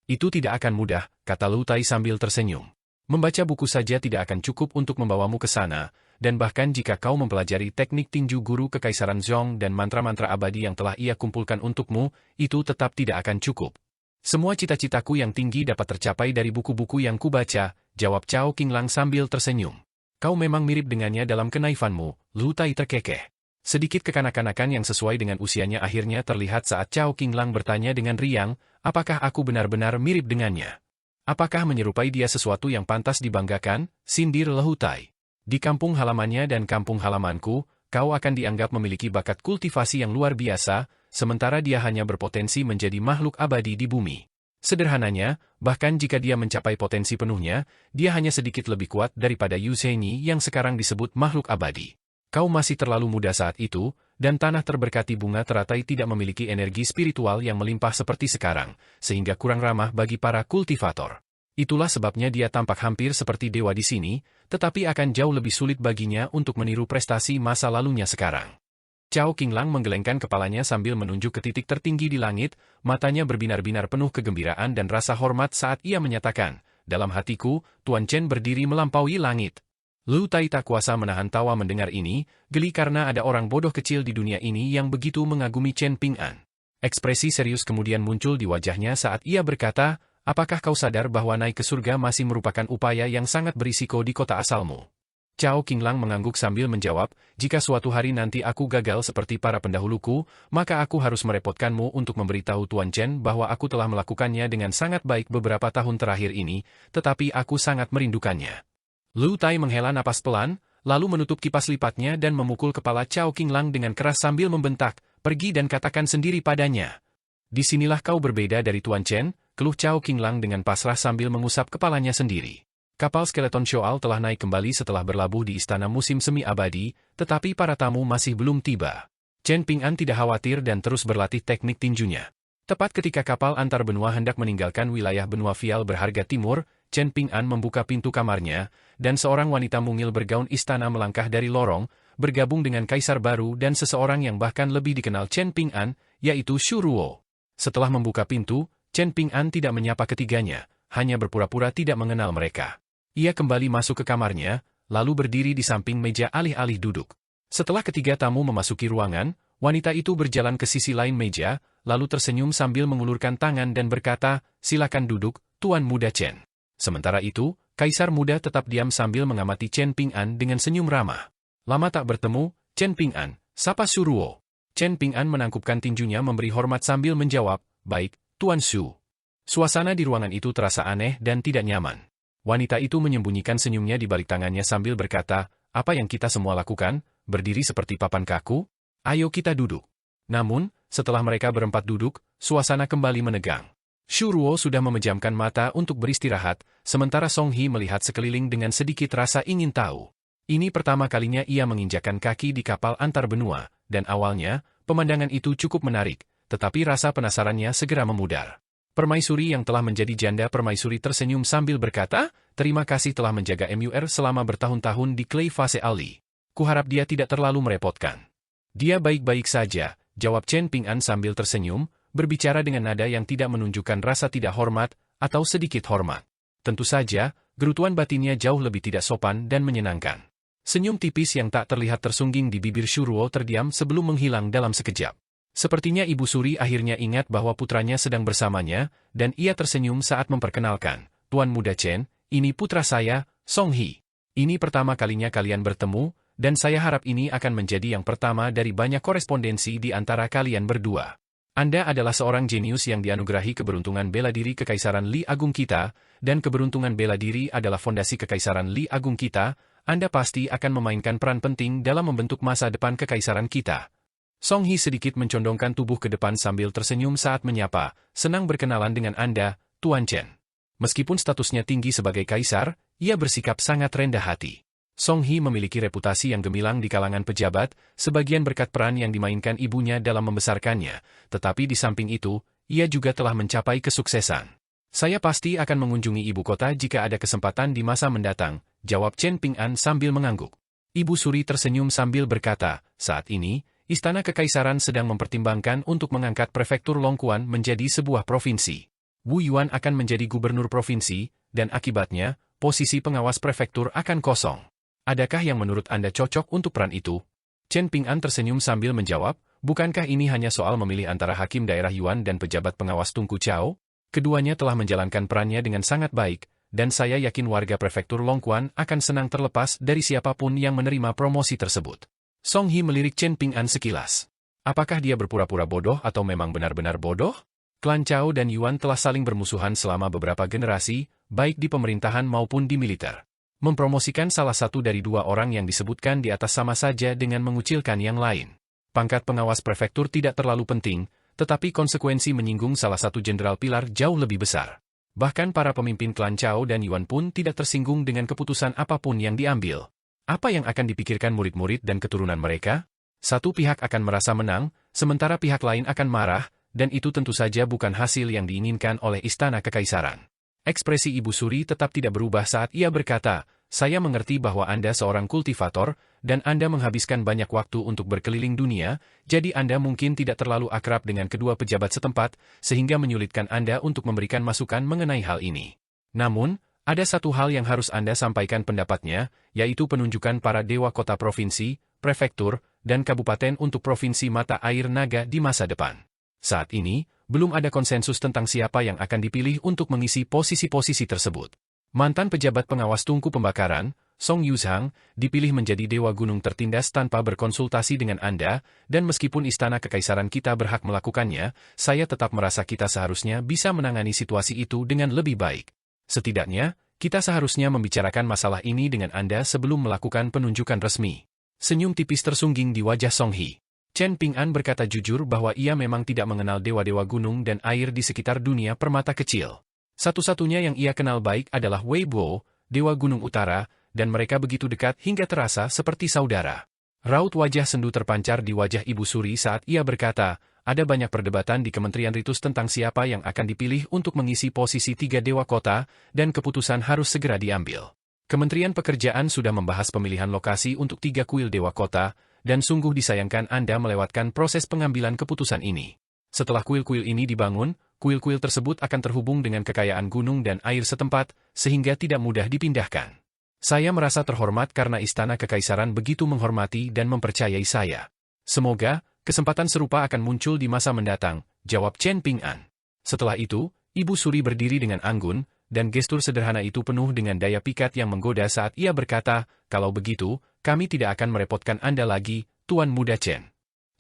"Itu tidak akan mudah," kata Lu Tai sambil tersenyum. "Membaca buku saja tidak akan cukup untuk membawamu ke sana, dan bahkan jika kau mempelajari teknik tinju guru kekaisaran Zhong dan mantra-mantra abadi yang telah ia kumpulkan untukmu, itu tetap tidak akan cukup. Semua cita-citaku yang tinggi dapat tercapai dari buku-buku yang kubaca," jawab Cao Qinglang sambil tersenyum. "Kau memang mirip dengannya dalam kenaifanmu," Lu Tai terkekeh. Sedikit kekanak-kanakan yang sesuai dengan usianya akhirnya terlihat saat Cao Qinglang bertanya dengan riang, "Apakah aku benar-benar mirip dengannya? Apakah menyerupai dia sesuatu yang pantas dibanggakan?" Sindir Lu Tai. "Di kampung halamannya dan kampung halamanku, kau akan dianggap memiliki bakat kultivasi yang luar biasa, sementara dia hanya berpotensi menjadi makhluk abadi di bumi. Sederhananya, bahkan jika dia mencapai potensi penuhnya, dia hanya sedikit lebih kuat daripada Yu Zhenyi yang sekarang disebut makhluk abadi. Kau masih terlalu muda saat itu, dan tanah terberkati bunga teratai tidak memiliki energi spiritual yang melimpah seperti sekarang, sehingga kurang ramah bagi para kultivator. Itulah sebabnya dia tampak hampir seperti dewa di sini, tetapi akan jauh lebih sulit baginya untuk meniru prestasi masa lalunya sekarang." Cao Qinglang menggelengkan kepalanya sambil menunjuk ke titik tertinggi di langit, matanya berbinar-binar penuh kegembiraan dan rasa hormat saat ia menyatakan, "Dalam hatiku, Tuan Chen berdiri melampaui langit." Lu Tai tak kuasa menahan tawa mendengar ini, geli karena ada orang bodoh kecil di dunia ini yang begitu mengagumi Chen Ping'an. Ekspresi serius kemudian muncul di wajahnya saat ia berkata, "Apakah kau sadar bahwa naik ke surga masih merupakan upaya yang sangat berisiko di kota asalmu?" Cao Qinglang mengangguk sambil menjawab, "Jika suatu hari nanti aku gagal seperti para pendahuluku, maka aku harus merepotkanmu untuk memberitahu Tuan Chen bahwa aku telah melakukannya dengan sangat baik beberapa tahun terakhir ini, tetapi aku sangat merindukannya." Lu Tai menghela napas pelan, lalu menutup kipas lipatnya dan memukul kepala Cao Qinglang dengan keras sambil membentak, "Pergi dan katakan sendiri padanya." "Disinilah kau berbeda dari Tuan Chen," keluh Cao Qinglang dengan pasrah sambil mengusap kepalanya sendiri. Kapal skeleton Shoal telah naik kembali setelah berlabuh di istana musim semi abadi, tetapi para tamu masih belum tiba. Chen Ping'an tidak khawatir dan terus berlatih teknik tinjunya. Tepat ketika kapal antar benua hendak meninggalkan wilayah benua Vial berharga timur, Chen Ping'an membuka pintu kamarnya, dan seorang wanita mungil bergaun istana melangkah dari lorong, bergabung dengan kaisar baru dan seseorang yang bahkan lebih dikenal Chen Ping'an, yaitu Shu Ruo. Setelah membuka pintu, Chen Ping'an tidak menyapa ketiganya, hanya berpura-pura tidak mengenal mereka. Ia kembali masuk ke kamarnya, lalu berdiri di samping meja alih-alih duduk. Setelah ketiga tamu memasuki ruangan, wanita itu berjalan ke sisi lain meja, lalu tersenyum sambil mengulurkan tangan dan berkata, "Silakan duduk, Tuan Muda Chen." Sementara itu, Kaisar Muda tetap diam sambil mengamati Chen Ping'an dengan senyum ramah. Lama tak bertemu, "Chen Ping'an, sapa Shu Ruo." Chen Ping'an menangkupkan tinjunya memberi hormat sambil menjawab, "Baik, Tuan Shu." Suasana di ruangan itu terasa aneh dan tidak nyaman. Wanita itu menyembunyikan senyumnya di balik tangannya sambil berkata, "Apa yang kita semua lakukan? Berdiri seperti papan kaku? Ayo kita duduk." Namun, setelah mereka berempat duduk, suasana kembali menegang. Shu Ruo sudah memejamkan mata untuk beristirahat, sementara Song He melihat sekeliling dengan sedikit rasa ingin tahu. Ini pertama kalinya ia menginjakkan kaki di kapal antar benua, dan awalnya, pemandangan itu cukup menarik, tetapi rasa penasarannya segera memudar. Permaisuri yang telah menjadi janda permaisuri tersenyum sambil berkata, "Terima kasih telah menjaga MUR selama bertahun-tahun di Clay Fase Ali. Kuharap dia tidak terlalu merepotkan." "Dia baik-baik saja," jawab Chen Ping'an sambil tersenyum, berbicara dengan nada yang tidak menunjukkan rasa tidak hormat atau sedikit hormat. Tentu saja, gerutuan batinnya jauh lebih tidak sopan dan menyenangkan. Senyum tipis yang tak terlihat tersungging di bibir Shuruo terdiam sebelum menghilang dalam sekejap. Sepertinya Ibu Suri akhirnya ingat bahwa putranya sedang bersamanya, dan ia tersenyum saat memperkenalkan. Tuan Muda Chen, ini putra saya, Song He. Ini pertama kalinya kalian bertemu, dan saya harap ini akan menjadi yang pertama dari banyak korespondensi di antara kalian berdua. Anda adalah seorang jenius yang dianugerahi keberuntungan bela diri Kekaisaran Li Agung kita, dan keberuntungan bela diri adalah fondasi Kekaisaran Li Agung kita. Anda pasti akan memainkan peran penting dalam membentuk masa depan Kekaisaran kita. Song He sedikit mencondongkan tubuh ke depan sambil tersenyum saat menyapa, senang berkenalan dengan Anda, Tuan Chen. Meskipun statusnya tinggi sebagai kaisar, ia bersikap sangat rendah hati. Song He memiliki reputasi yang gemilang di kalangan pejabat, sebagian berkat peran yang dimainkan ibunya dalam membesarkannya, tetapi di samping itu, ia juga telah mencapai kesuksesan. Saya pasti akan mengunjungi ibu kota jika ada kesempatan di masa mendatang, jawab Chen Ping'an sambil mengangguk. Ibu Suri tersenyum sambil berkata, saat ini, Istana Kekaisaran sedang mempertimbangkan untuk mengangkat prefektur Longquan menjadi sebuah provinsi. Wu Yuan akan menjadi gubernur provinsi, dan akibatnya, posisi pengawas prefektur akan kosong. Adakah yang menurut Anda cocok untuk peran itu? Chen Ping'an tersenyum sambil menjawab, bukankah ini hanya soal memilih antara hakim daerah Yuan dan pejabat pengawas Tunku Chao? Keduanya telah menjalankan perannya dengan sangat baik, dan saya yakin warga prefektur Longquan akan senang terlepas dari siapapun yang menerima promosi tersebut. Song He melirik Chen Ping'an sekilas. Apakah dia berpura-pura bodoh atau memang benar-benar bodoh? Klan Chao dan Yuan telah saling bermusuhan selama beberapa generasi, baik di pemerintahan maupun di militer. Mempromosikan salah satu dari dua orang yang disebutkan di atas sama saja dengan mengucilkan yang lain. Pangkat pengawas prefektur tidak terlalu penting, tetapi konsekuensi menyinggung salah satu jenderal pilar jauh lebih besar. Bahkan para pemimpin klan Chao dan Yuan pun tidak tersinggung dengan keputusan apapun yang diambil. Apa yang akan dipikirkan murid-murid dan keturunan mereka? Satu pihak akan merasa menang, sementara pihak lain akan marah, dan itu tentu saja bukan hasil yang diinginkan oleh Istana Kekaisaran. Ekspresi Ibu Suri tetap tidak berubah saat ia berkata, saya mengerti bahwa Anda seorang kultivator, dan Anda menghabiskan banyak waktu untuk berkeliling dunia, jadi Anda mungkin tidak terlalu akrab dengan kedua pejabat setempat, sehingga menyulitkan Anda untuk memberikan masukan mengenai hal ini. Namun, ada satu hal yang harus Anda sampaikan pendapatnya, yaitu penunjukan para dewa kota provinsi, prefektur, dan kabupaten untuk provinsi mata air naga di masa depan. Saat ini, belum ada konsensus tentang siapa yang akan dipilih untuk mengisi posisi-posisi tersebut. Mantan pejabat pengawas tungku pembakaran, Song Yuzhang, dipilih menjadi dewa gunung tertindas tanpa berkonsultasi dengan Anda, dan meskipun Istana Kekaisaran kita berhak melakukannya, saya tetap merasa kita seharusnya bisa menangani situasi itu dengan lebih baik. Setidaknya, kita seharusnya membicarakan masalah ini dengan Anda sebelum melakukan penunjukan resmi. Senyum tipis tersungging di wajah Song He. Chen Ping'an berkata jujur bahwa ia memang tidak mengenal dewa-dewa gunung dan air di sekitar dunia permata kecil. Satu-satunya yang ia kenal baik adalah Wei Bo, dewa gunung utara, dan mereka begitu dekat hingga terasa seperti saudara. Raut wajah sendu terpancar di wajah Ibu Suri saat ia berkata, ada banyak perdebatan di Kementerian Ritus tentang siapa yang akan dipilih untuk mengisi posisi 3 dewa kota, dan keputusan harus segera diambil. Kementerian Pekerjaan sudah membahas pemilihan lokasi untuk 3 kuil dewa kota, dan sungguh disayangkan Anda melewatkan proses pengambilan keputusan ini. Setelah kuil-kuil ini dibangun, kuil-kuil tersebut akan terhubung dengan kekayaan gunung dan air setempat, sehingga tidak mudah dipindahkan. Saya merasa terhormat karena Istana Kekaisaran begitu menghormati dan mempercayai saya. Semoga, kesempatan serupa akan muncul di masa mendatang, jawab Chen Ping'an. Setelah itu, Ibu Suri berdiri dengan anggun, dan gestur sederhana itu penuh dengan daya pikat yang menggoda saat ia berkata, kalau begitu, kami tidak akan merepotkan Anda lagi, Tuan Muda Chen.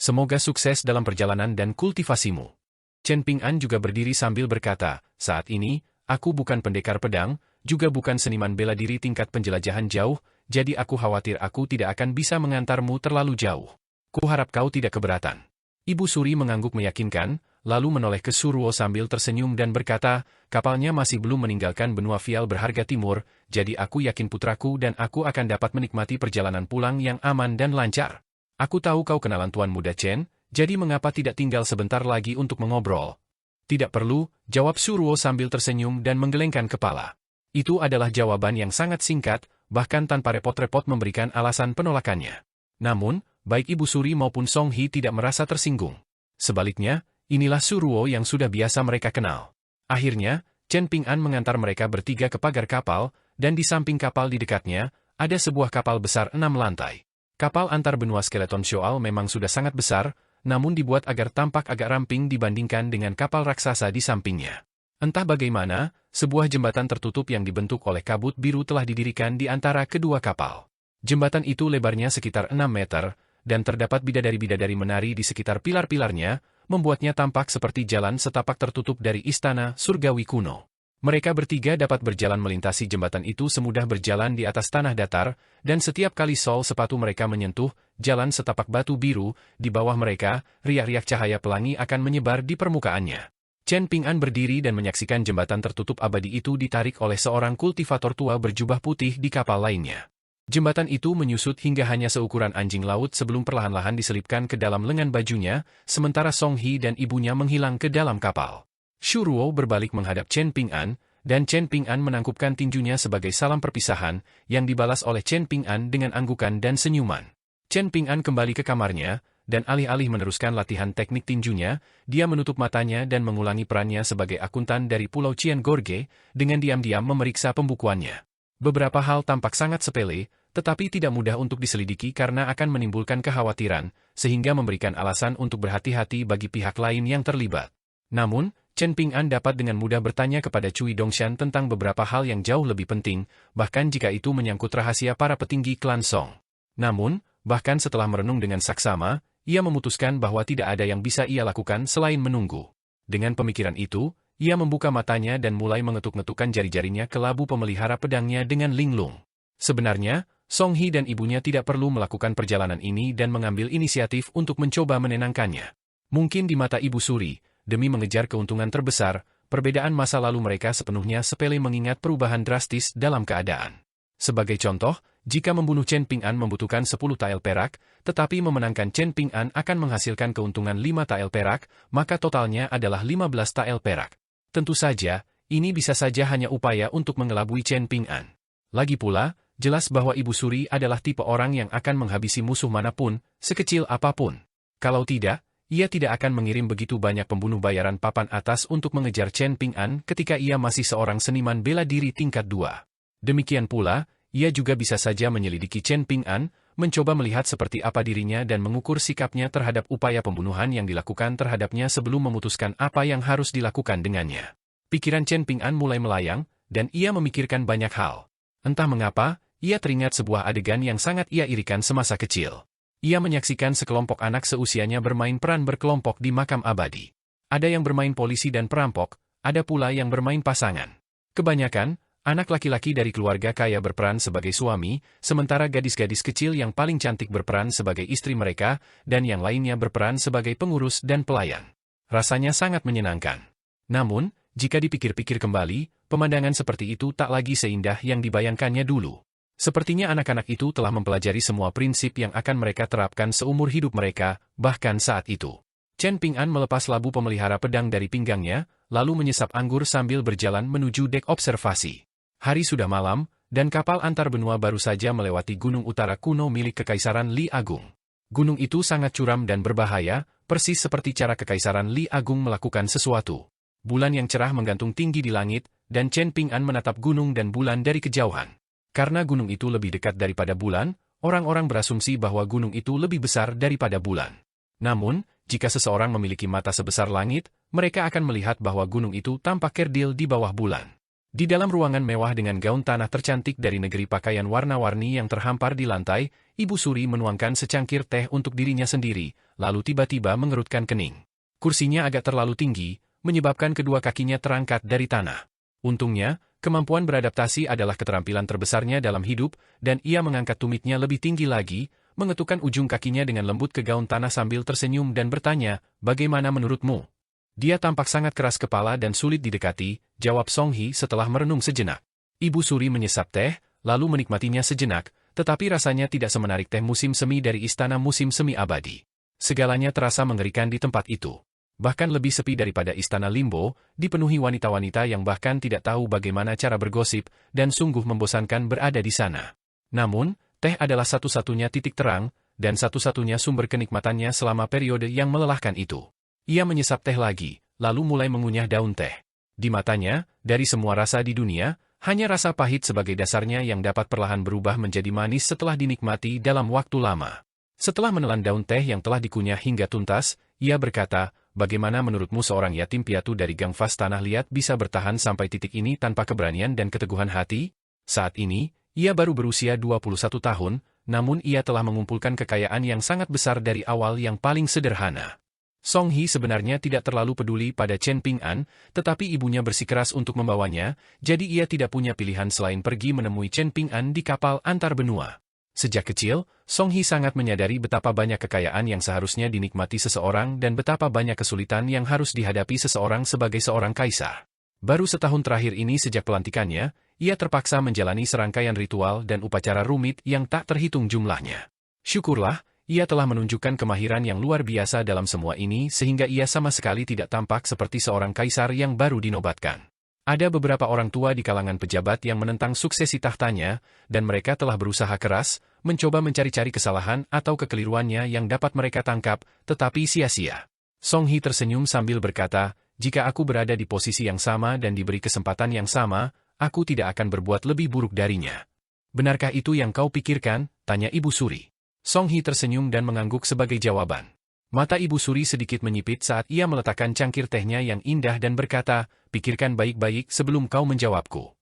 Semoga sukses dalam perjalanan dan kultivasimu. Chen Ping'an juga berdiri sambil berkata, saat ini, aku bukan pendekar pedang, juga bukan seniman bela diri tingkat penjelajahan jauh, jadi aku khawatir aku tidak akan bisa mengantarmu terlalu jauh. Kuharap kau tidak keberatan. Ibu Suri mengangguk meyakinkan, lalu menoleh ke Shuruo sambil tersenyum dan berkata, kapalnya masih belum meninggalkan benua Fial berharga timur, jadi aku yakin putraku dan aku akan dapat menikmati perjalanan pulang yang aman dan lancar. Aku tahu kau kenalan Tuan Muda Chen, jadi mengapa tidak tinggal sebentar lagi untuk mengobrol? Tidak perlu, jawab Shuruo sambil tersenyum dan menggelengkan kepala. Itu adalah jawaban yang sangat singkat, bahkan tanpa repot-repot memberikan alasan penolakannya. Namun, baik Ibu Suri maupun Song He tidak merasa tersinggung. Sebaliknya, Inilah Suruo yang sudah biasa mereka kenal. Akhirnya, Chen Ping'an mengantar mereka bertiga ke pagar kapal, dan di samping kapal di dekatnya, ada sebuah kapal besar 6 lantai. Kapal antar benua skeleton Shoal memang sudah sangat besar, namun dibuat agar tampak agak ramping dibandingkan dengan kapal raksasa di sampingnya. Entah bagaimana, sebuah jembatan tertutup yang dibentuk oleh kabut biru telah didirikan di antara kedua kapal. Jembatan itu lebarnya sekitar 6 meter, dan terdapat bidadari-bidadari menari di sekitar pilar-pilarnya, membuatnya tampak seperti jalan setapak tertutup dari istana surgawi kuno. Mereka bertiga dapat berjalan melintasi jembatan itu semudah berjalan di atas tanah datar, dan setiap kali sol sepatu mereka menyentuh jalan setapak batu biru, di bawah mereka, riak-riak cahaya pelangi akan menyebar di permukaannya. Chen Ping'an berdiri dan menyaksikan jembatan tertutup abadi itu ditarik oleh seorang kultivator tua berjubah putih di kapal lainnya. Jembatan itu menyusut hingga hanya seukuran anjing laut sebelum perlahan-lahan diselipkan ke dalam lengan bajunya, sementara Song He dan ibunya menghilang ke dalam kapal. Shuruo berbalik menghadap Chen Ping'an, dan Chen Ping'an menangkupkan tinjunya sebagai salam perpisahan, yang dibalas oleh Chen Ping'an dengan anggukan dan senyuman. Chen Ping'an kembali ke kamarnya, dan alih-alih meneruskan latihan teknik tinjunya, dia menutup matanya dan mengulangi perannya sebagai akuntan dari Pulau Qian Gorge, dengan diam-diam memeriksa pembukuannya. Beberapa hal tampak sangat sepele, tetapi tidak mudah untuk diselidiki karena akan menimbulkan kekhawatiran, sehingga memberikan alasan untuk berhati-hati bagi pihak lain yang terlibat. Namun, Chen Ping'an dapat dengan mudah bertanya kepada Cui Dongshan tentang beberapa hal yang jauh lebih penting, bahkan jika itu menyangkut rahasia para petinggi klan Song. Namun, bahkan setelah merenung dengan saksama, ia memutuskan bahwa tidak ada yang bisa ia lakukan selain menunggu. Dengan pemikiran itu, ia membuka matanya dan mulai mengetuk-ngetukkan jari-jarinya ke labu pemelihara pedangnya dengan linglung. Sebenarnya, Song He dan ibunya tidak perlu melakukan perjalanan ini dan mengambil inisiatif untuk mencoba menenangkannya. Mungkin di mata Ibu Suri, demi mengejar keuntungan terbesar, perbedaan masa lalu mereka sepenuhnya sepele mengingat perubahan drastis dalam keadaan. Sebagai contoh, jika membunuh Chen Ping'an membutuhkan 10 tael perak, tetapi memenangkan Chen Ping'an akan menghasilkan keuntungan 5 tael perak, maka totalnya adalah 15 tael perak. Tentu saja, ini bisa saja hanya upaya untuk mengelabui Chen Ping'an. Lagi pula, jelas bahwa Ibu Suri adalah tipe orang yang akan menghabisi musuh manapun, sekecil apapun. Kalau tidak, ia tidak akan mengirim begitu banyak pembunuh bayaran papan atas untuk mengejar Chen Ping'an ketika ia masih seorang seniman bela diri tingkat 2. Demikian pula, ia juga bisa saja menyelidiki Chen Ping'an, mencoba melihat seperti apa dirinya dan mengukur sikapnya terhadap upaya pembunuhan yang dilakukan terhadapnya sebelum memutuskan apa yang harus dilakukan dengannya. Pikiran Chen Ping'an mulai melayang, dan ia memikirkan banyak hal. Entah mengapa, ia teringat sebuah adegan yang sangat ia irikan semasa kecil. Ia menyaksikan sekelompok anak seusianya bermain peran berkelompok di makam abadi. Ada yang bermain polisi dan perampok, ada pula yang bermain pasangan. Kebanyakan, anak laki-laki dari keluarga kaya berperan sebagai suami, sementara gadis-gadis kecil yang paling cantik berperan sebagai istri mereka, dan yang lainnya berperan sebagai pengurus dan pelayan. Rasanya sangat menyenangkan. Namun, jika dipikir-pikir kembali, pemandangan seperti itu tak lagi seindah yang dibayangkannya dulu. Sepertinya anak-anak itu telah mempelajari semua prinsip yang akan mereka terapkan seumur hidup mereka, bahkan saat itu. Chen Ping'an melepas labu pemelihara pedang dari pinggangnya, lalu menyesap anggur sambil berjalan menuju dek observasi. Hari sudah malam, dan kapal antar benua baru saja melewati gunung utara kuno milik Kekaisaran Li Agung. Gunung itu sangat curam dan berbahaya, persis seperti cara Kekaisaran Li Agung melakukan sesuatu. Bulan yang cerah menggantung tinggi di langit, dan Chen Ping'an menatap gunung dan bulan dari kejauhan. Karena gunung itu lebih dekat daripada bulan, orang-orang berasumsi bahwa gunung itu lebih besar daripada bulan. Namun, jika seseorang memiliki mata sebesar langit, mereka akan melihat bahwa gunung itu tampak kerdil di bawah bulan. Di dalam ruangan mewah dengan gaun tanah tercantik dari negeri pakaian warna-warni yang terhampar di lantai, Ibu Suri menuangkan secangkir teh untuk dirinya sendiri, lalu tiba-tiba mengerutkan kening. Kursinya agak terlalu tinggi, menyebabkan kedua kakinya terangkat dari tanah. Untungnya, kemampuan beradaptasi adalah keterampilan terbesarnya dalam hidup, dan ia mengangkat tumitnya lebih tinggi lagi, mengetukkan ujung kakinya dengan lembut ke gaun tanah sambil tersenyum dan bertanya, "Bagaimana menurutmu?" Dia tampak sangat keras kepala dan sulit didekati, jawab Song He setelah merenung sejenak. Ibu Suri menyesap teh, lalu menikmatinya sejenak, tetapi rasanya tidak semenarik teh musim semi dari istana musim semi abadi. Segalanya terasa mengerikan di tempat itu. Bahkan lebih sepi daripada istana Limbo, dipenuhi wanita-wanita yang bahkan tidak tahu bagaimana cara bergosip, dan sungguh membosankan berada di sana. Namun, teh adalah satu-satunya titik terang, dan satu-satunya sumber kenikmatannya selama periode yang melelahkan itu. Ia menyesap teh lagi, lalu mulai mengunyah daun teh. Di matanya, dari semua rasa di dunia, hanya rasa pahit sebagai dasarnya yang dapat perlahan berubah menjadi manis setelah dinikmati dalam waktu lama. Setelah menelan daun teh yang telah dikunyah hingga tuntas, ia berkata, "Bagaimana menurutmu seorang yatim piatu dari gang Fas Tanah Liat bisa bertahan sampai titik ini tanpa keberanian dan keteguhan hati?" Saat ini, ia baru berusia 21 tahun, namun ia telah mengumpulkan kekayaan yang sangat besar dari awal yang paling sederhana. Song Hee sebenarnya tidak terlalu peduli pada Chen Ping An, tetapi ibunya bersikeras untuk membawanya, jadi ia tidak punya pilihan selain pergi menemui Chen Ping An di kapal antar benua. Sejak kecil, Song Hee sangat menyadari betapa banyak kekayaan yang seharusnya dinikmati seseorang dan betapa banyak kesulitan yang harus dihadapi seseorang sebagai seorang kaisar. Baru setahun terakhir ini sejak pelantikannya, ia terpaksa menjalani serangkaian ritual dan upacara rumit yang tak terhitung jumlahnya. Syukurlah, ia telah menunjukkan kemahiran yang luar biasa dalam semua ini sehingga ia sama sekali tidak tampak seperti seorang kaisar yang baru dinobatkan. Ada beberapa orang tua di kalangan pejabat yang menentang suksesi tahtanya, dan mereka telah berusaha keras, mencoba mencari-cari kesalahan atau kekeliruannya yang dapat mereka tangkap, tetapi sia-sia. Song Hee tersenyum sambil berkata, "Jika aku berada di posisi yang sama dan diberi kesempatan yang sama, aku tidak akan berbuat lebih buruk darinya." "Benarkah itu yang kau pikirkan?" tanya Ibu Suri. Song Hee tersenyum dan mengangguk sebagai jawaban. Mata Ibu Suri sedikit menyipit saat ia meletakkan cangkir tehnya yang indah dan berkata, "Pikirkan baik-baik sebelum kau menjawabku."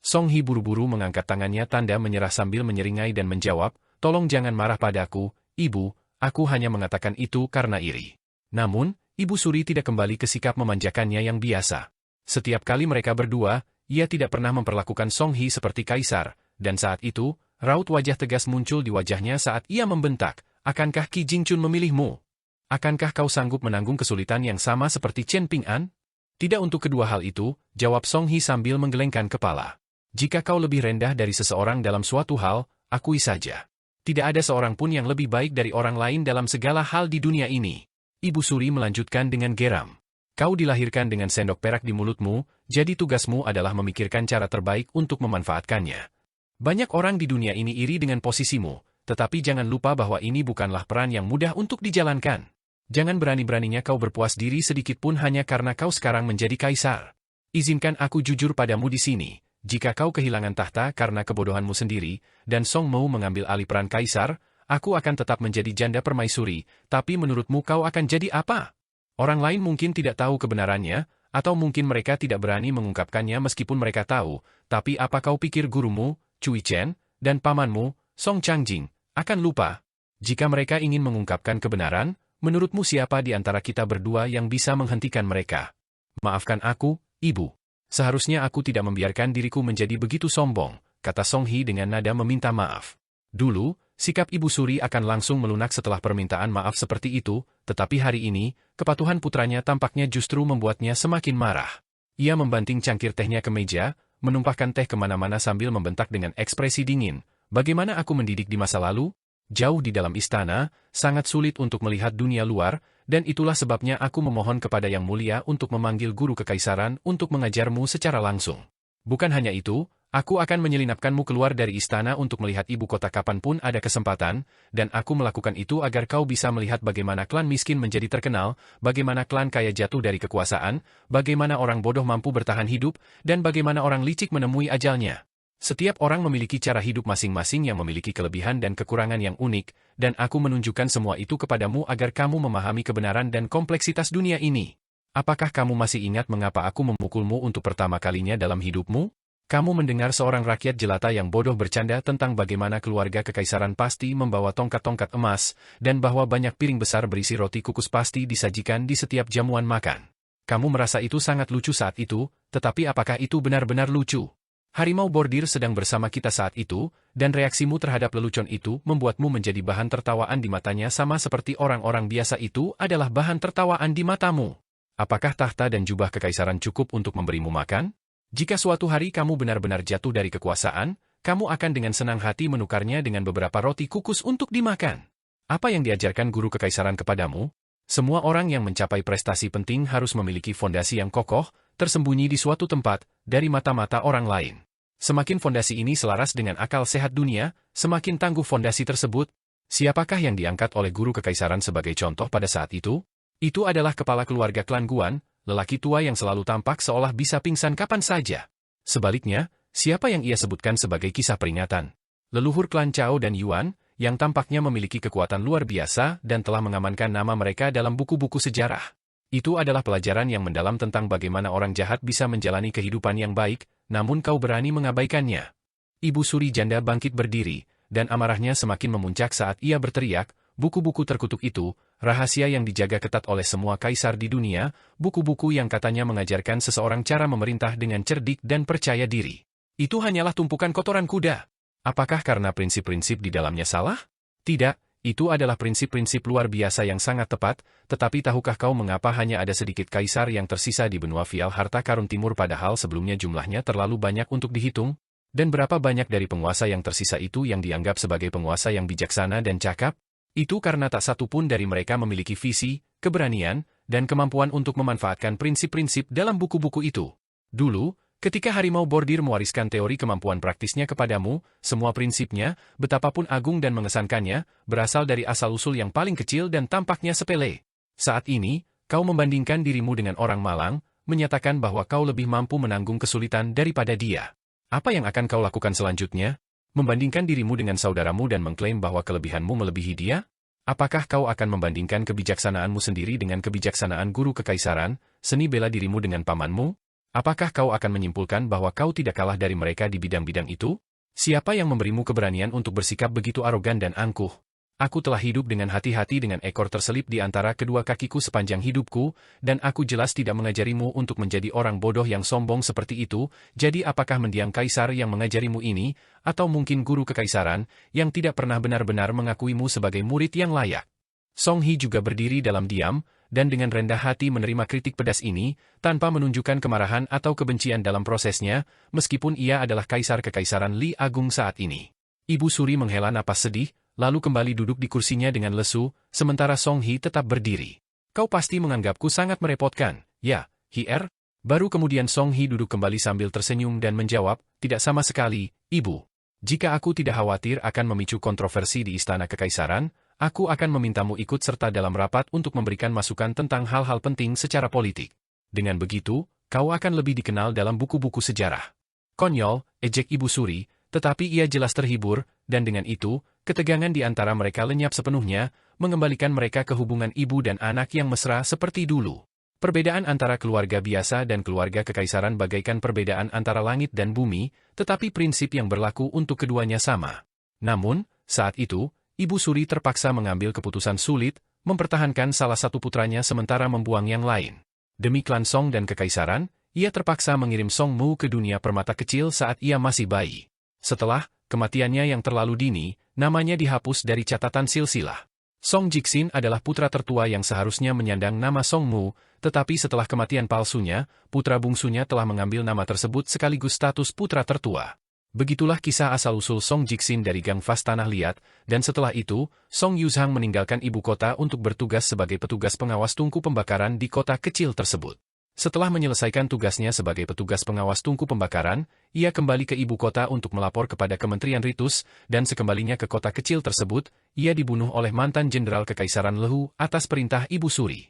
Song Hee buru-buru mengangkat tangannya tanda menyerah sambil menyeringai dan menjawab, "Tolong jangan marah padaku, Ibu, aku hanya mengatakan itu karena iri." Namun, Ibu Suri tidak kembali ke sikap memanjakannya yang biasa. Setiap kali mereka berdua, ia tidak pernah memperlakukan Song Hee seperti kaisar, dan saat itu, raut wajah tegas muncul di wajahnya saat ia membentak, "Akankah Qi Jingchun memilihmu? Akankah kau sanggup menanggung kesulitan yang sama seperti Chen Ping An?" "Tidak untuk kedua hal itu," jawab Song Hee sambil menggelengkan kepala. "Jika kau lebih rendah dari seseorang dalam suatu hal, akui saja. Tidak ada seorang pun yang lebih baik dari orang lain dalam segala hal di dunia ini." Ibu Suri melanjutkan dengan geram. "Kau dilahirkan dengan sendok perak di mulutmu, jadi tugasmu adalah memikirkan cara terbaik untuk memanfaatkannya. Banyak orang di dunia ini iri dengan posisimu, tetapi jangan lupa bahwa ini bukanlah peran yang mudah untuk dijalankan. Jangan berani-beraninya kau berpuas diri sedikit pun hanya karena kau sekarang menjadi kaisar. Izinkan aku jujur padamu di sini, jika kau kehilangan tahta karena kebodohanmu sendiri, dan Song mau mengambil alih peran kaisar, aku akan tetap menjadi janda permaisuri, tapi menurutmu kau akan jadi apa? Orang lain mungkin tidak tahu kebenarannya, atau mungkin mereka tidak berani mengungkapkannya meskipun mereka tahu, tapi apa kau pikir gurumu, Cui Chen, dan pamanmu, Song Changjing, akan lupa? Jika mereka ingin mengungkapkan kebenaran, menurutmu siapa di antara kita berdua yang bisa menghentikan mereka? Maafkan aku, Ibu. Seharusnya aku tidak membiarkan diriku menjadi begitu sombong, kata Song Hee dengan nada meminta maaf. Dulu, sikap Ibu Suri akan langsung melunak setelah permintaan maaf seperti itu, tetapi hari ini, kepatuhan putranya tampaknya justru membuatnya semakin marah. Ia membanting cangkir tehnya ke meja, menumpahkan teh kemana-mana sambil membentak dengan ekspresi dingin. "Bagaimana aku mendidik di masa lalu? Jauh di dalam istana, sangat sulit untuk melihat dunia luar, dan itulah sebabnya aku memohon kepada Yang Mulia untuk memanggil guru kekaisaran untuk mengajarmu secara langsung. Bukan hanya itu, aku akan menyelinapkanmu keluar dari istana untuk melihat ibu kota kapanpun ada kesempatan, dan aku melakukan itu agar kau bisa melihat bagaimana klan miskin menjadi terkenal, bagaimana klan kaya jatuh dari kekuasaan, bagaimana orang bodoh mampu bertahan hidup, dan bagaimana orang licik menemui ajalnya. Setiap orang memiliki cara hidup masing-masing yang memiliki kelebihan dan kekurangan yang unik, dan aku menunjukkan semua itu kepadamu agar kamu memahami kebenaran dan kompleksitas dunia ini. Apakah kamu masih ingat mengapa aku memukulmu untuk pertama kalinya dalam hidupmu? Kamu mendengar seorang rakyat jelata yang bodoh bercanda tentang bagaimana keluarga kekaisaran pasti membawa tongkat-tongkat emas, dan bahwa banyak piring besar berisi roti kukus pasti disajikan di setiap jamuan makan. Kamu merasa itu sangat lucu saat itu, tetapi apakah itu benar-benar lucu? Harimau bordir sedang bersama kita saat itu, dan reaksimu terhadap lelucon itu membuatmu menjadi bahan tertawaan di matanya sama seperti orang-orang biasa itu adalah bahan tertawaan di matamu. Apakah tahta dan jubah kekaisaran cukup untuk memberimu makan? Jika suatu hari kamu benar-benar jatuh dari kekuasaan, kamu akan dengan senang hati menukarnya dengan beberapa roti kukus untuk dimakan. Apa yang diajarkan guru kekaisaran kepadamu? Semua orang yang mencapai prestasi penting harus memiliki fondasi yang kokoh, tersembunyi di suatu tempat, dari mata-mata orang lain. Semakin fondasi ini selaras dengan akal sehat dunia, semakin tangguh fondasi tersebut. Siapakah yang diangkat oleh guru kekaisaran sebagai contoh pada saat itu? Itu adalah kepala keluarga klan Guan, lelaki tua yang selalu tampak seolah bisa pingsan kapan saja. Sebaliknya, siapa yang ia sebutkan sebagai kisah peringatan? Leluhur klan Chao dan Yuan, yang tampaknya memiliki kekuatan luar biasa dan telah mengamankan nama mereka dalam buku-buku sejarah. Itu adalah pelajaran yang mendalam tentang bagaimana orang jahat bisa menjalani kehidupan yang baik, namun kau berani mengabaikannya. Ibu suri janda bangkit berdiri, dan amarahnya semakin memuncak saat ia berteriak, buku-buku terkutuk itu, rahasia yang dijaga ketat oleh semua kaisar di dunia, buku-buku yang katanya mengajarkan seseorang cara memerintah dengan cerdik dan percaya diri. Itu hanyalah tumpukan kotoran kuda. Apakah karena prinsip-prinsip di dalamnya salah? Tidak, itu adalah prinsip-prinsip luar biasa yang sangat tepat, tetapi tahukah kau mengapa hanya ada sedikit kaisar yang tersisa di benua Vial harta karun timur padahal sebelumnya jumlahnya terlalu banyak untuk dihitung? Dan berapa banyak dari penguasa yang tersisa itu yang dianggap sebagai penguasa yang bijaksana dan cakap? Itu karena tak satu pun dari mereka memiliki visi, keberanian, dan kemampuan untuk memanfaatkan prinsip-prinsip dalam buku-buku itu. Dulu, ketika Harimau Bordir mewariskan teori kemampuan praktisnya kepadamu, semua prinsipnya, betapapun agung dan mengesankannya, berasal dari asal-usul yang paling kecil dan tampaknya sepele. Saat ini, kau membandingkan dirimu dengan orang malang, menyatakan bahwa kau lebih mampu menanggung kesulitan daripada dia. Apa yang akan kau lakukan selanjutnya? Membandingkan dirimu dengan saudaramu dan mengklaim bahwa kelebihanmu melebihi dia? Apakah kau akan membandingkan kebijaksanaanmu sendiri dengan kebijaksanaan guru kekaisaran, seni bela dirimu dengan pamanmu? Apakah kau akan menyimpulkan bahwa kau tidak kalah dari mereka di bidang-bidang itu? Siapa yang memberimu keberanian untuk bersikap begitu arogan dan angkuh? Aku telah hidup dengan hati-hati dengan ekor terselip di antara kedua kakiku sepanjang hidupku, dan aku jelas tidak mengajarimu untuk menjadi orang bodoh yang sombong seperti itu, jadi apakah mendiang kaisar yang mengajarimu ini, atau mungkin guru kekaisaran, yang tidak pernah benar-benar mengakuimu sebagai murid yang layak? Song He juga berdiri dalam diam, dan dengan rendah hati menerima kritik pedas ini, tanpa menunjukkan kemarahan atau kebencian dalam prosesnya, meskipun ia adalah kaisar kekaisaran Li Agung saat ini. Ibu suri menghela napas sedih, lalu kembali duduk di kursinya dengan lesu, sementara Song He tetap berdiri. Kau pasti menganggapku sangat merepotkan, ya, Hier? Baru kemudian Song He duduk kembali sambil tersenyum dan menjawab, tidak sama sekali, Ibu. Jika aku tidak khawatir akan memicu kontroversi di istana kekaisaran, aku akan memintamu ikut serta dalam rapat untuk memberikan masukan tentang hal-hal penting secara politik. Dengan begitu, kau akan lebih dikenal dalam buku-buku sejarah. Konyol, ejek Ibu Suri, tetapi ia jelas terhibur, dan dengan itu, ketegangan di antara mereka lenyap sepenuhnya, mengembalikan mereka ke hubungan ibu dan anak yang mesra seperti dulu. Perbedaan antara keluarga biasa dan keluarga kekaisaran bagaikan perbedaan antara langit dan bumi, tetapi prinsip yang berlaku untuk keduanya sama. Namun, saat itu, Ibu Suri terpaksa mengambil keputusan sulit, mempertahankan salah satu putranya sementara membuang yang lain. Demi klan Song dan kekaisaran, ia terpaksa mengirim Song Mu ke dunia permata kecil saat ia masih bayi. Setelah kematiannya yang terlalu dini, namanya dihapus dari catatan silsilah. Song Jixin adalah putra tertua yang seharusnya menyandang nama Song Mu, tetapi setelah kematian palsunya, putra bungsunya telah mengambil nama tersebut sekaligus status putra tertua. Begitulah kisah asal-usul Song Jixin dari Gang Fast Tanah Liat, dan setelah itu, Song Yuzhang meninggalkan ibu kota untuk bertugas sebagai petugas pengawas tungku pembakaran di kota kecil tersebut. Setelah menyelesaikan tugasnya sebagai petugas pengawas tungku pembakaran, ia kembali ke ibu kota untuk melapor kepada Kementerian Ritus, dan sekembalinya ke kota kecil tersebut, ia dibunuh oleh mantan jenderal kekaisaran Lehu atas perintah Ibu Suri.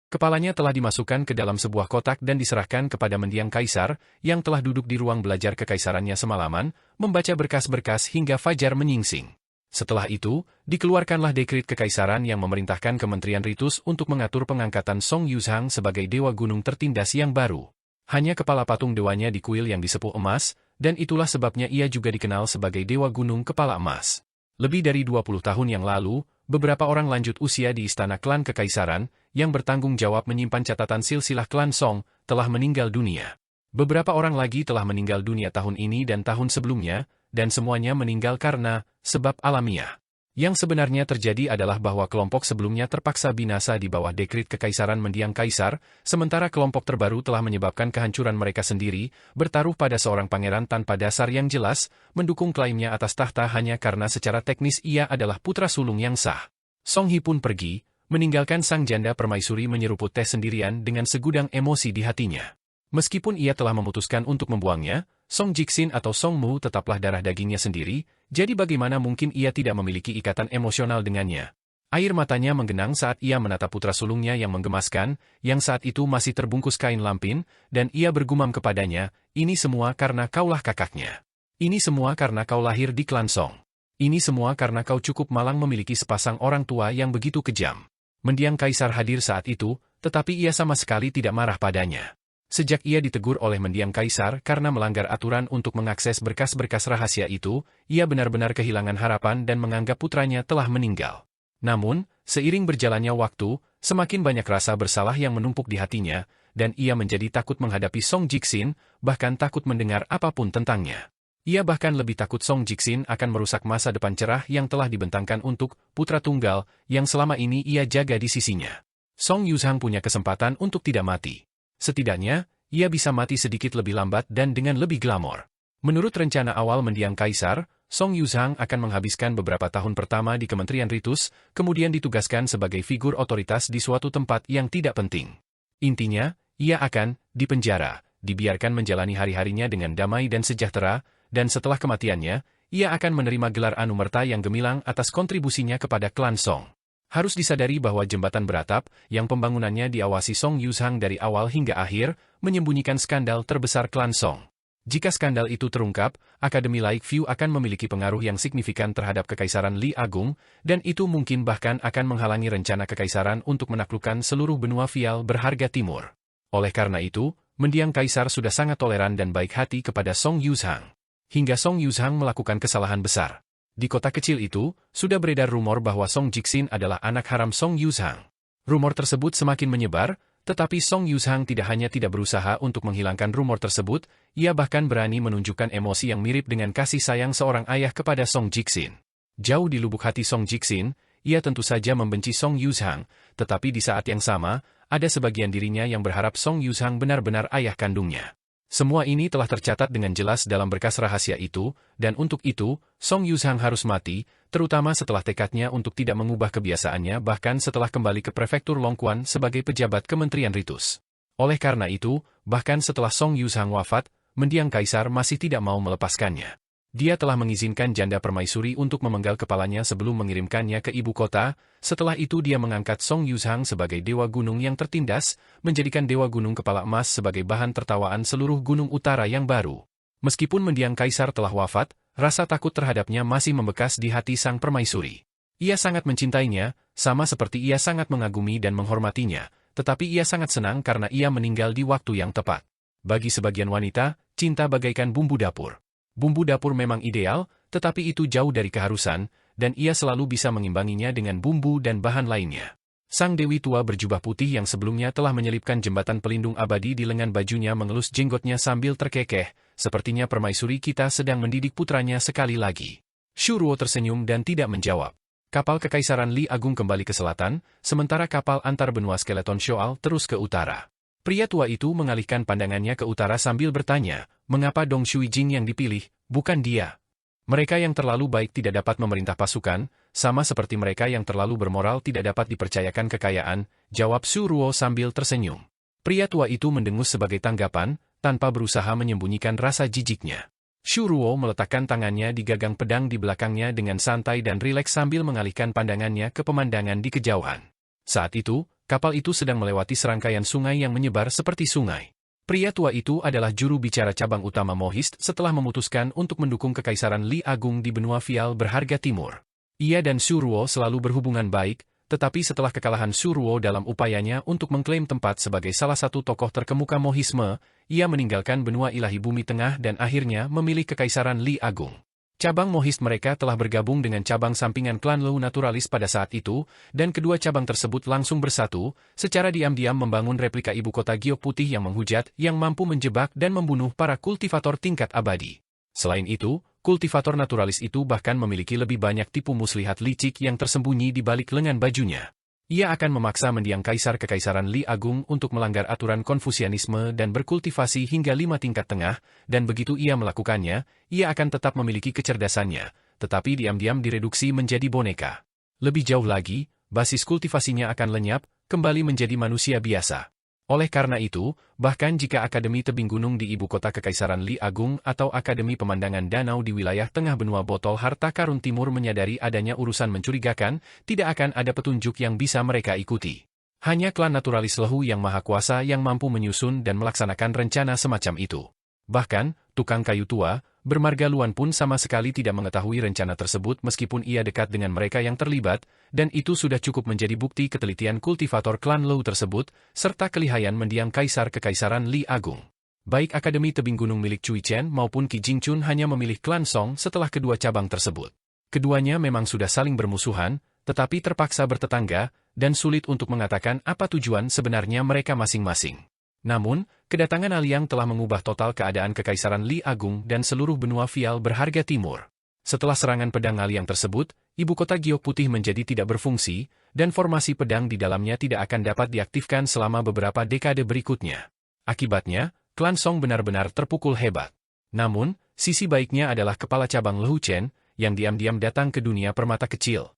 Kepalanya telah dimasukkan ke dalam sebuah kotak dan diserahkan kepada mendiang kaisar, yang telah duduk di ruang belajar kekaisarannya semalaman, membaca berkas-berkas hingga fajar menyingsing. Setelah itu, dikeluarkanlah dekret kekaisaran yang memerintahkan Kementerian Ritus untuk mengatur pengangkatan Song Yuzhang sebagai dewa gunung tertindas yang baru. Hanya kepala patung dewanya di kuil yang disepuh emas, dan itulah sebabnya ia juga dikenal sebagai dewa gunung kepala emas. Lebih dari 20 tahun yang lalu, beberapa orang lanjut usia di istana klan kekaisaran, yang bertanggung jawab menyimpan catatan silsilah klan Song, telah meninggal dunia. Beberapa orang lagi telah meninggal dunia tahun ini dan tahun sebelumnya, dan semuanya meninggal karena sebab alamiah. Yang sebenarnya terjadi adalah bahwa kelompok sebelumnya terpaksa binasa di bawah dekret kekaisaran mendiang kaisar, sementara kelompok terbaru telah menyebabkan kehancuran mereka sendiri, bertaruh pada seorang pangeran tanpa dasar yang jelas, mendukung klaimnya atas tahta hanya karena secara teknis ia adalah putra sulung yang sah. Song He pun pergi, meninggalkan sang janda permaisuri menyeruput teh sendirian dengan segudang emosi di hatinya. Meskipun ia telah memutuskan untuk membuangnya, Song Jixin atau Song Mu tetaplah darah dagingnya sendiri, jadi bagaimana mungkin ia tidak memiliki ikatan emosional dengannya? Air matanya menggenang saat ia menatap putra sulungnya yang menggemaskan, yang saat itu masih terbungkus kain lampin, dan ia bergumam kepadanya, "Ini semua karena kaulah kakaknya. Ini semua karena kau lahir di klan Song. Ini semua karena kau cukup malang memiliki sepasang orang tua yang begitu kejam." Mendiang kaisar hadir saat itu, tetapi ia sama sekali tidak marah padanya. Sejak ia ditegur oleh mendiang kaisar karena melanggar aturan untuk mengakses berkas-berkas rahasia itu, ia benar-benar kehilangan harapan dan menganggap putranya telah meninggal. Namun, seiring berjalannya waktu, semakin banyak rasa bersalah yang menumpuk di hatinya, dan ia menjadi takut menghadapi Song Jixin, bahkan takut mendengar apapun tentangnya. Ia bahkan lebih takut Song Jixin akan merusak masa depan cerah yang telah dibentangkan untuk putra tunggal yang selama ini ia jaga di sisinya. Song Yuzhang punya kesempatan untuk tidak mati. Setidaknya, ia bisa mati sedikit lebih lambat dan dengan lebih glamor. Menurut rencana awal mendiang kaisar, Song Yuzhang akan menghabiskan beberapa tahun pertama di Kementerian Ritus, kemudian ditugaskan sebagai figur otoritas di suatu tempat yang tidak penting. Intinya, ia akan dipenjara, dibiarkan menjalani hari-harinya dengan damai dan sejahtera, dan setelah kematiannya, ia akan menerima gelar anumerta yang gemilang atas kontribusinya kepada klan Song. Harus disadari bahwa jembatan beratap, yang pembangunannya diawasi Song Yuzhang dari awal hingga akhir, menyembunyikan skandal terbesar klan Song. Jika skandal itu terungkap, Akademi Laikview akan memiliki pengaruh yang signifikan terhadap Kekaisaran Li Agung, dan itu mungkin bahkan akan menghalangi rencana Kekaisaran untuk menaklukkan seluruh benua Fial berharga timur. Oleh karena itu, mendiang kaisar sudah sangat toleran dan baik hati kepada Song Yuzhang. Hingga Song Yuzhang melakukan kesalahan besar. Di kota kecil itu, sudah beredar rumor bahwa Song Jixin adalah anak haram Song Yuzhang. Rumor tersebut semakin menyebar, tetapi Song Yuzhang tidak hanya tidak berusaha untuk menghilangkan rumor tersebut, ia bahkan berani menunjukkan emosi yang mirip dengan kasih sayang seorang ayah kepada Song Jixin. Jauh di lubuk hati Song Jixin, ia tentu saja membenci Song Yuzhang, tetapi di saat yang sama, ada sebagian dirinya yang berharap Song Yuzhang benar-benar ayah kandungnya. Semua ini telah tercatat dengan jelas dalam berkas rahasia itu, dan untuk itu, Song Yuzhang harus mati, terutama setelah tekadnya untuk tidak mengubah kebiasaannya bahkan setelah kembali ke prefektur Longquan sebagai pejabat Kementerian Ritus. Oleh karena itu, bahkan setelah Song Yuzhang wafat, mendiang kaisar masih tidak mau melepaskannya. Dia telah mengizinkan janda permaisuri untuk memenggal kepalanya sebelum mengirimkannya ke ibu kota. Setelah itu dia mengangkat Song Yuzhang sebagai dewa gunung yang tertindas, menjadikan dewa gunung kepala emas sebagai bahan tertawaan seluruh gunung utara yang baru. Meskipun mendiang kaisar telah wafat, rasa takut terhadapnya masih membekas di hati sang permaisuri. Ia sangat mencintainya, sama seperti ia sangat mengagumi dan menghormatinya, tetapi ia sangat senang karena ia meninggal di waktu yang tepat. Bagi sebagian wanita, cinta bagaikan bumbu dapur. Bumbu dapur memang ideal, tetapi itu jauh dari keharusan, dan ia selalu bisa mengimbanginya dengan bumbu dan bahan lainnya. Sang Dewi tua berjubah putih yang sebelumnya telah menyelipkan jembatan pelindung abadi di lengan bajunya mengelus jenggotnya sambil terkekeh, sepertinya permaisuri kita sedang mendidik putranya sekali lagi. Shu Ruo tersenyum dan tidak menjawab. Kapal Kekaisaran Li Agung kembali ke selatan, sementara kapal antar benua skeleton Shoal terus ke utara. Pria tua itu mengalihkan pandangannya ke utara sambil bertanya, mengapa Dong Shuijing yang dipilih, bukan dia? Mereka yang terlalu baik tidak dapat memerintah pasukan, sama seperti mereka yang terlalu bermoral tidak dapat dipercayakan kekayaan, jawab Shu Ruo sambil tersenyum. Pria tua itu mendengus sebagai tanggapan, tanpa berusaha menyembunyikan rasa jijiknya. Shu Ruo meletakkan tangannya di gagang pedang di belakangnya dengan santai dan rileks sambil mengalihkan pandangannya ke pemandangan di kejauhan. Saat itu, kapal itu sedang melewati serangkaian sungai yang menyebar seperti sungai. Pria tua itu adalah juru bicara cabang utama Mohist setelah memutuskan untuk mendukung Kekaisaran Li Agung di benua Fial berharga timur. Ia dan Shu Ruo selalu berhubungan baik, tetapi setelah kekalahan Shu Ruo dalam upayanya untuk mengklaim tempat sebagai salah satu tokoh terkemuka Mohisme, ia meninggalkan benua ilahi bumi tengah dan akhirnya memilih Kekaisaran Li Agung. Cabang Mohist mereka telah bergabung dengan cabang sampingan klan Lou Naturalis pada saat itu, dan kedua cabang tersebut langsung bersatu, secara diam-diam membangun replika ibu kota giok putih yang menghujat yang mampu menjebak dan membunuh para kultivator tingkat abadi. Selain itu, kultivator naturalis itu bahkan memiliki lebih banyak tipu muslihat licik yang tersembunyi di balik lengan bajunya. Ia akan memaksa mendiang kaisar Kekaisaran Li Agung untuk melanggar aturan Konfusianisme dan berkultivasi hingga 5 tingkat tengah, dan begitu ia melakukannya, ia akan tetap memiliki kecerdasannya, tetapi diam-diam direduksi menjadi boneka. Lebih jauh lagi, basis kultivasinya akan lenyap, kembali menjadi manusia biasa. Oleh karena itu, bahkan jika Akademi Tebing Gunung di ibu kota Kekaisaran Li Agung atau Akademi Pemandangan Danau di wilayah tengah benua botol harta karun timur menyadari adanya urusan mencurigakan, tidak akan ada petunjuk yang bisa mereka ikuti. Hanya klan naturalis Lehu yang maha kuasa yang mampu menyusun dan melaksanakan rencana semacam itu. Bahkan, tukang kayu tua, Bermarga Luan pun sama sekali tidak mengetahui rencana tersebut meskipun ia dekat dengan mereka yang terlibat, dan itu sudah cukup menjadi bukti ketelitian kultivator klan Lehu tersebut, serta kelihayan mendiang Kaisar Kekaisaran Li Agung. Baik Akademi Tebing Gunung milik Cui Chen maupun Qi Jingchun hanya memilih klan Song setelah kedua cabang tersebut. Keduanya memang sudah saling bermusuhan, tetapi terpaksa bertetangga, dan sulit untuk mengatakan apa tujuan sebenarnya mereka masing-masing. Namun, kedatangan Aliang telah mengubah total keadaan Kekaisaran Li Agung dan seluruh benua Fial berharga timur. Setelah serangan pedang Aliang tersebut, ibu kota Giok Putih menjadi tidak berfungsi, dan formasi pedang di dalamnya tidak akan dapat diaktifkan selama beberapa dekade berikutnya. Akibatnya, klan Song benar-benar terpukul hebat. Namun, sisi baiknya adalah kepala cabang Lehu Chen, yang diam-diam datang ke dunia permata kecil.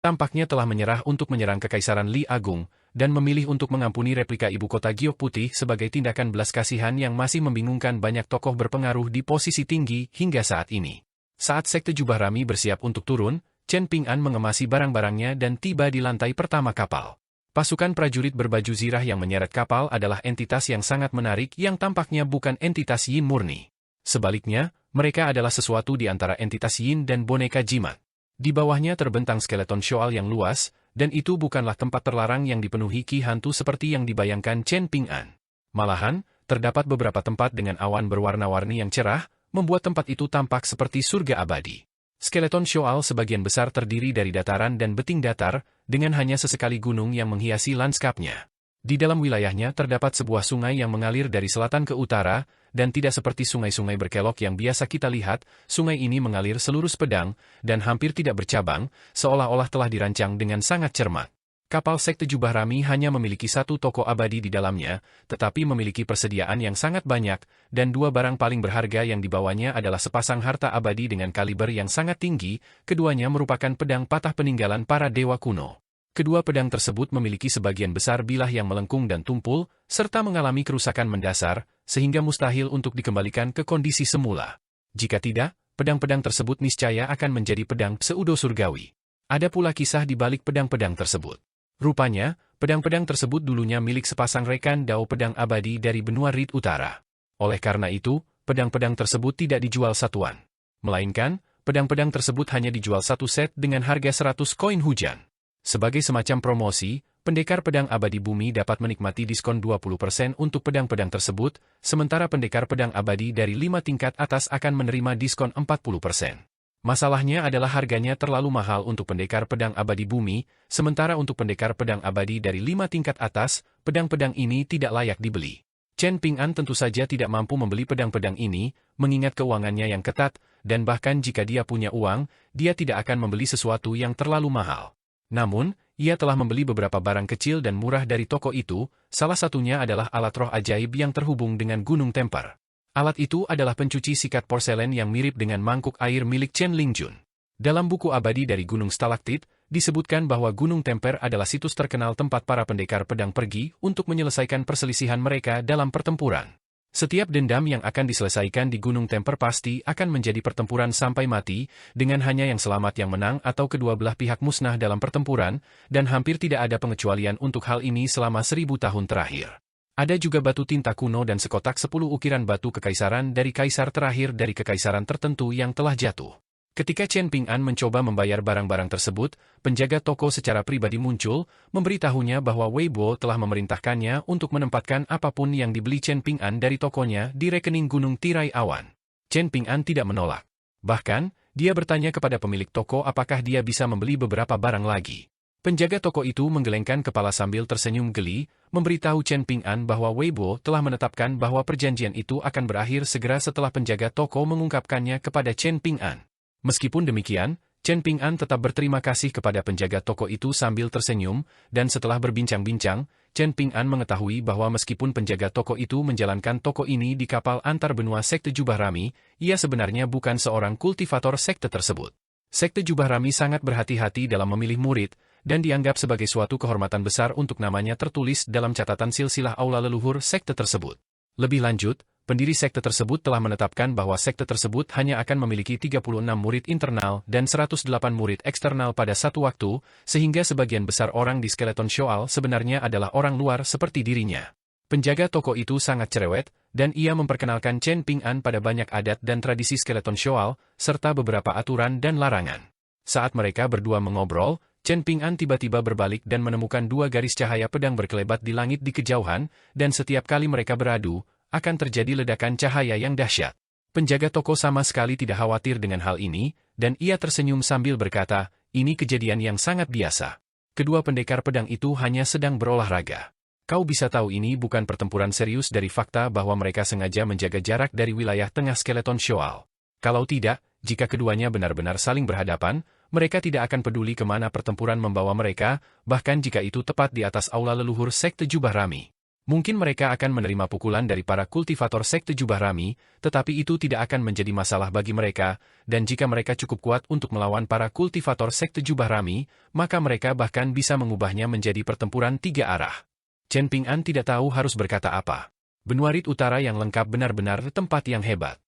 Tampaknya telah menyerah untuk menyerang Kekaisaran Li Agung, dan memilih untuk mengampuni replika ibu kota Giok Putih sebagai tindakan belas kasihan yang masih membingungkan banyak tokoh berpengaruh di posisi tinggi hingga saat ini. Saat Sekte Jubah Rami bersiap untuk turun, Chen Ping'an mengemasi barang-barangnya dan tiba di lantai pertama kapal. Pasukan prajurit berbaju zirah yang menyeret kapal adalah entitas yang sangat menarik yang tampaknya bukan entitas Yin murni. Sebaliknya, mereka adalah sesuatu di antara entitas Yin dan boneka jimat. Di bawahnya terbentang skeleton Shoal yang luas, dan itu bukanlah tempat terlarang yang dipenuhi ki hantu seperti yang dibayangkan Chen Ping'an. Malahan, terdapat beberapa tempat dengan awan berwarna-warni yang cerah, membuat tempat itu tampak seperti surga abadi. Skeleton Shoal sebagian besar terdiri dari dataran dan beting datar, dengan hanya sesekali gunung yang menghiasi lanskapnya. Di dalam wilayahnya terdapat sebuah sungai yang mengalir dari selatan ke utara, dan tidak seperti sungai-sungai berkelok yang biasa kita lihat, sungai ini mengalir selurus pedang, dan hampir tidak bercabang, seolah-olah telah dirancang dengan sangat cermat. Kapal Sekte Jubah Rami hanya memiliki satu toko abadi di dalamnya, tetapi memiliki persediaan yang sangat banyak, dan dua barang paling berharga yang dibawanya adalah sepasang harta abadi dengan kaliber yang sangat tinggi, keduanya merupakan pedang patah peninggalan para dewa kuno. Kedua pedang tersebut memiliki sebagian besar bilah yang melengkung dan tumpul, serta mengalami kerusakan mendasar, sehingga mustahil untuk dikembalikan ke kondisi semula. Jika tidak, pedang-pedang tersebut niscaya akan menjadi pedang pseudo-surgawi. Ada pula kisah di balik pedang-pedang tersebut. Rupanya, pedang-pedang tersebut dulunya milik sepasang rekan dao pedang abadi dari benua Rid Utara. Oleh karena itu, pedang-pedang tersebut tidak dijual satuan. Melainkan, pedang-pedang tersebut hanya dijual satu set dengan harga 100 koin hujan. Sebagai semacam promosi, pendekar pedang abadi bumi dapat menikmati diskon 20% untuk pedang-pedang tersebut, sementara pendekar pedang abadi dari 5 tingkat atas akan menerima diskon 40%. Masalahnya adalah harganya terlalu mahal untuk pendekar pedang abadi bumi, sementara untuk pendekar pedang abadi dari 5 tingkat atas, pedang-pedang ini tidak layak dibeli. Chen Ping'an tentu saja tidak mampu membeli pedang-pedang ini, mengingat keuangannya yang ketat, dan bahkan jika dia punya uang, dia tidak akan membeli sesuatu yang terlalu mahal. Namun, ia telah membeli beberapa barang kecil dan murah dari toko itu, salah satunya adalah alat roh ajaib yang terhubung dengan Gunung Temper. Alat itu adalah pencuci sikat porselen yang mirip dengan mangkuk air milik Chen Lingjun. Dalam buku abadi dari Gunung Stalaktit, disebutkan bahwa Gunung Temper adalah situs terkenal tempat para pendekar pedang pergi untuk menyelesaikan perselisihan mereka dalam pertempuran. Setiap dendam yang akan diselesaikan di Gunung Temper pasti akan menjadi pertempuran sampai mati, dengan hanya yang selamat yang menang atau kedua belah pihak musnah dalam pertempuran, dan hampir tidak ada pengecualian untuk hal ini selama 1000 tahun terakhir. Ada juga batu tinta kuno dan sekotak 10 ukiran batu kekaisaran dari kaisar terakhir dari kekaisaran tertentu yang telah jatuh. Ketika Chen Ping'an mencoba membayar barang-barang tersebut, penjaga toko secara pribadi muncul, memberitahunya bahwa Weibo telah memerintahkannya untuk menempatkan apapun yang dibeli Chen Ping'an dari tokonya di rekening Gunung Tirai Awan. Chen Ping'an tidak menolak. Bahkan, dia bertanya kepada pemilik toko apakah dia bisa membeli beberapa barang lagi. Penjaga toko itu menggelengkan kepala sambil tersenyum geli, memberitahu Chen Ping'an bahwa Weibo telah menetapkan bahwa perjanjian itu akan berakhir segera setelah penjaga toko mengungkapkannya kepada Chen Ping'an. Meskipun demikian, Chen Ping'an tetap berterima kasih kepada penjaga toko itu sambil tersenyum, dan setelah berbincang-bincang, Chen Ping'an mengetahui bahwa meskipun penjaga toko itu menjalankan toko ini di kapal antar benua Sekte Jubah Rami, ia sebenarnya bukan seorang kultivator sekte tersebut. Sekte Jubah Rami sangat berhati-hati dalam memilih murid, dan dianggap sebagai suatu kehormatan besar untuk namanya tertulis dalam catatan silsilah aula leluhur sekte tersebut. Lebih lanjut, pendiri sekte tersebut telah menetapkan bahwa sekte tersebut hanya akan memiliki 36 murid internal dan 108 murid eksternal pada satu waktu, sehingga sebagian besar orang di Skeleton Shoal sebenarnya adalah orang luar seperti dirinya. Penjaga toko itu sangat cerewet, dan ia memperkenalkan Chen Ping'an pada banyak adat dan tradisi Skeleton Shoal, serta beberapa aturan dan larangan. Saat mereka berdua mengobrol, Chen Ping'an tiba-tiba berbalik dan menemukan dua garis cahaya pedang berkelebat di langit di kejauhan, dan setiap kali mereka beradu, akan terjadi ledakan cahaya yang dahsyat. Penjaga toko sama sekali tidak khawatir dengan hal ini, dan ia tersenyum sambil berkata, ini kejadian yang sangat biasa. Kedua pendekar pedang itu hanya sedang berolahraga. Kau bisa tahu ini bukan pertempuran serius dari fakta bahwa mereka sengaja menjaga jarak dari wilayah tengah Skeleton Shoal. Kalau tidak, jika keduanya benar-benar saling berhadapan, mereka tidak akan peduli kemana pertempuran membawa mereka, bahkan jika itu tepat di atas aula leluhur sekte Jubah Rami. Mungkin mereka akan menerima pukulan dari para kultivator sekte Jubah Rami, tetapi itu tidak akan menjadi masalah bagi mereka, dan jika mereka cukup kuat untuk melawan para kultivator sekte Jubah Rami, maka mereka bahkan bisa mengubahnya menjadi pertempuran tiga arah. Chen Ping'an tidak tahu harus berkata apa. Benua Rit Utara yang lengkap benar-benar tempat yang hebat.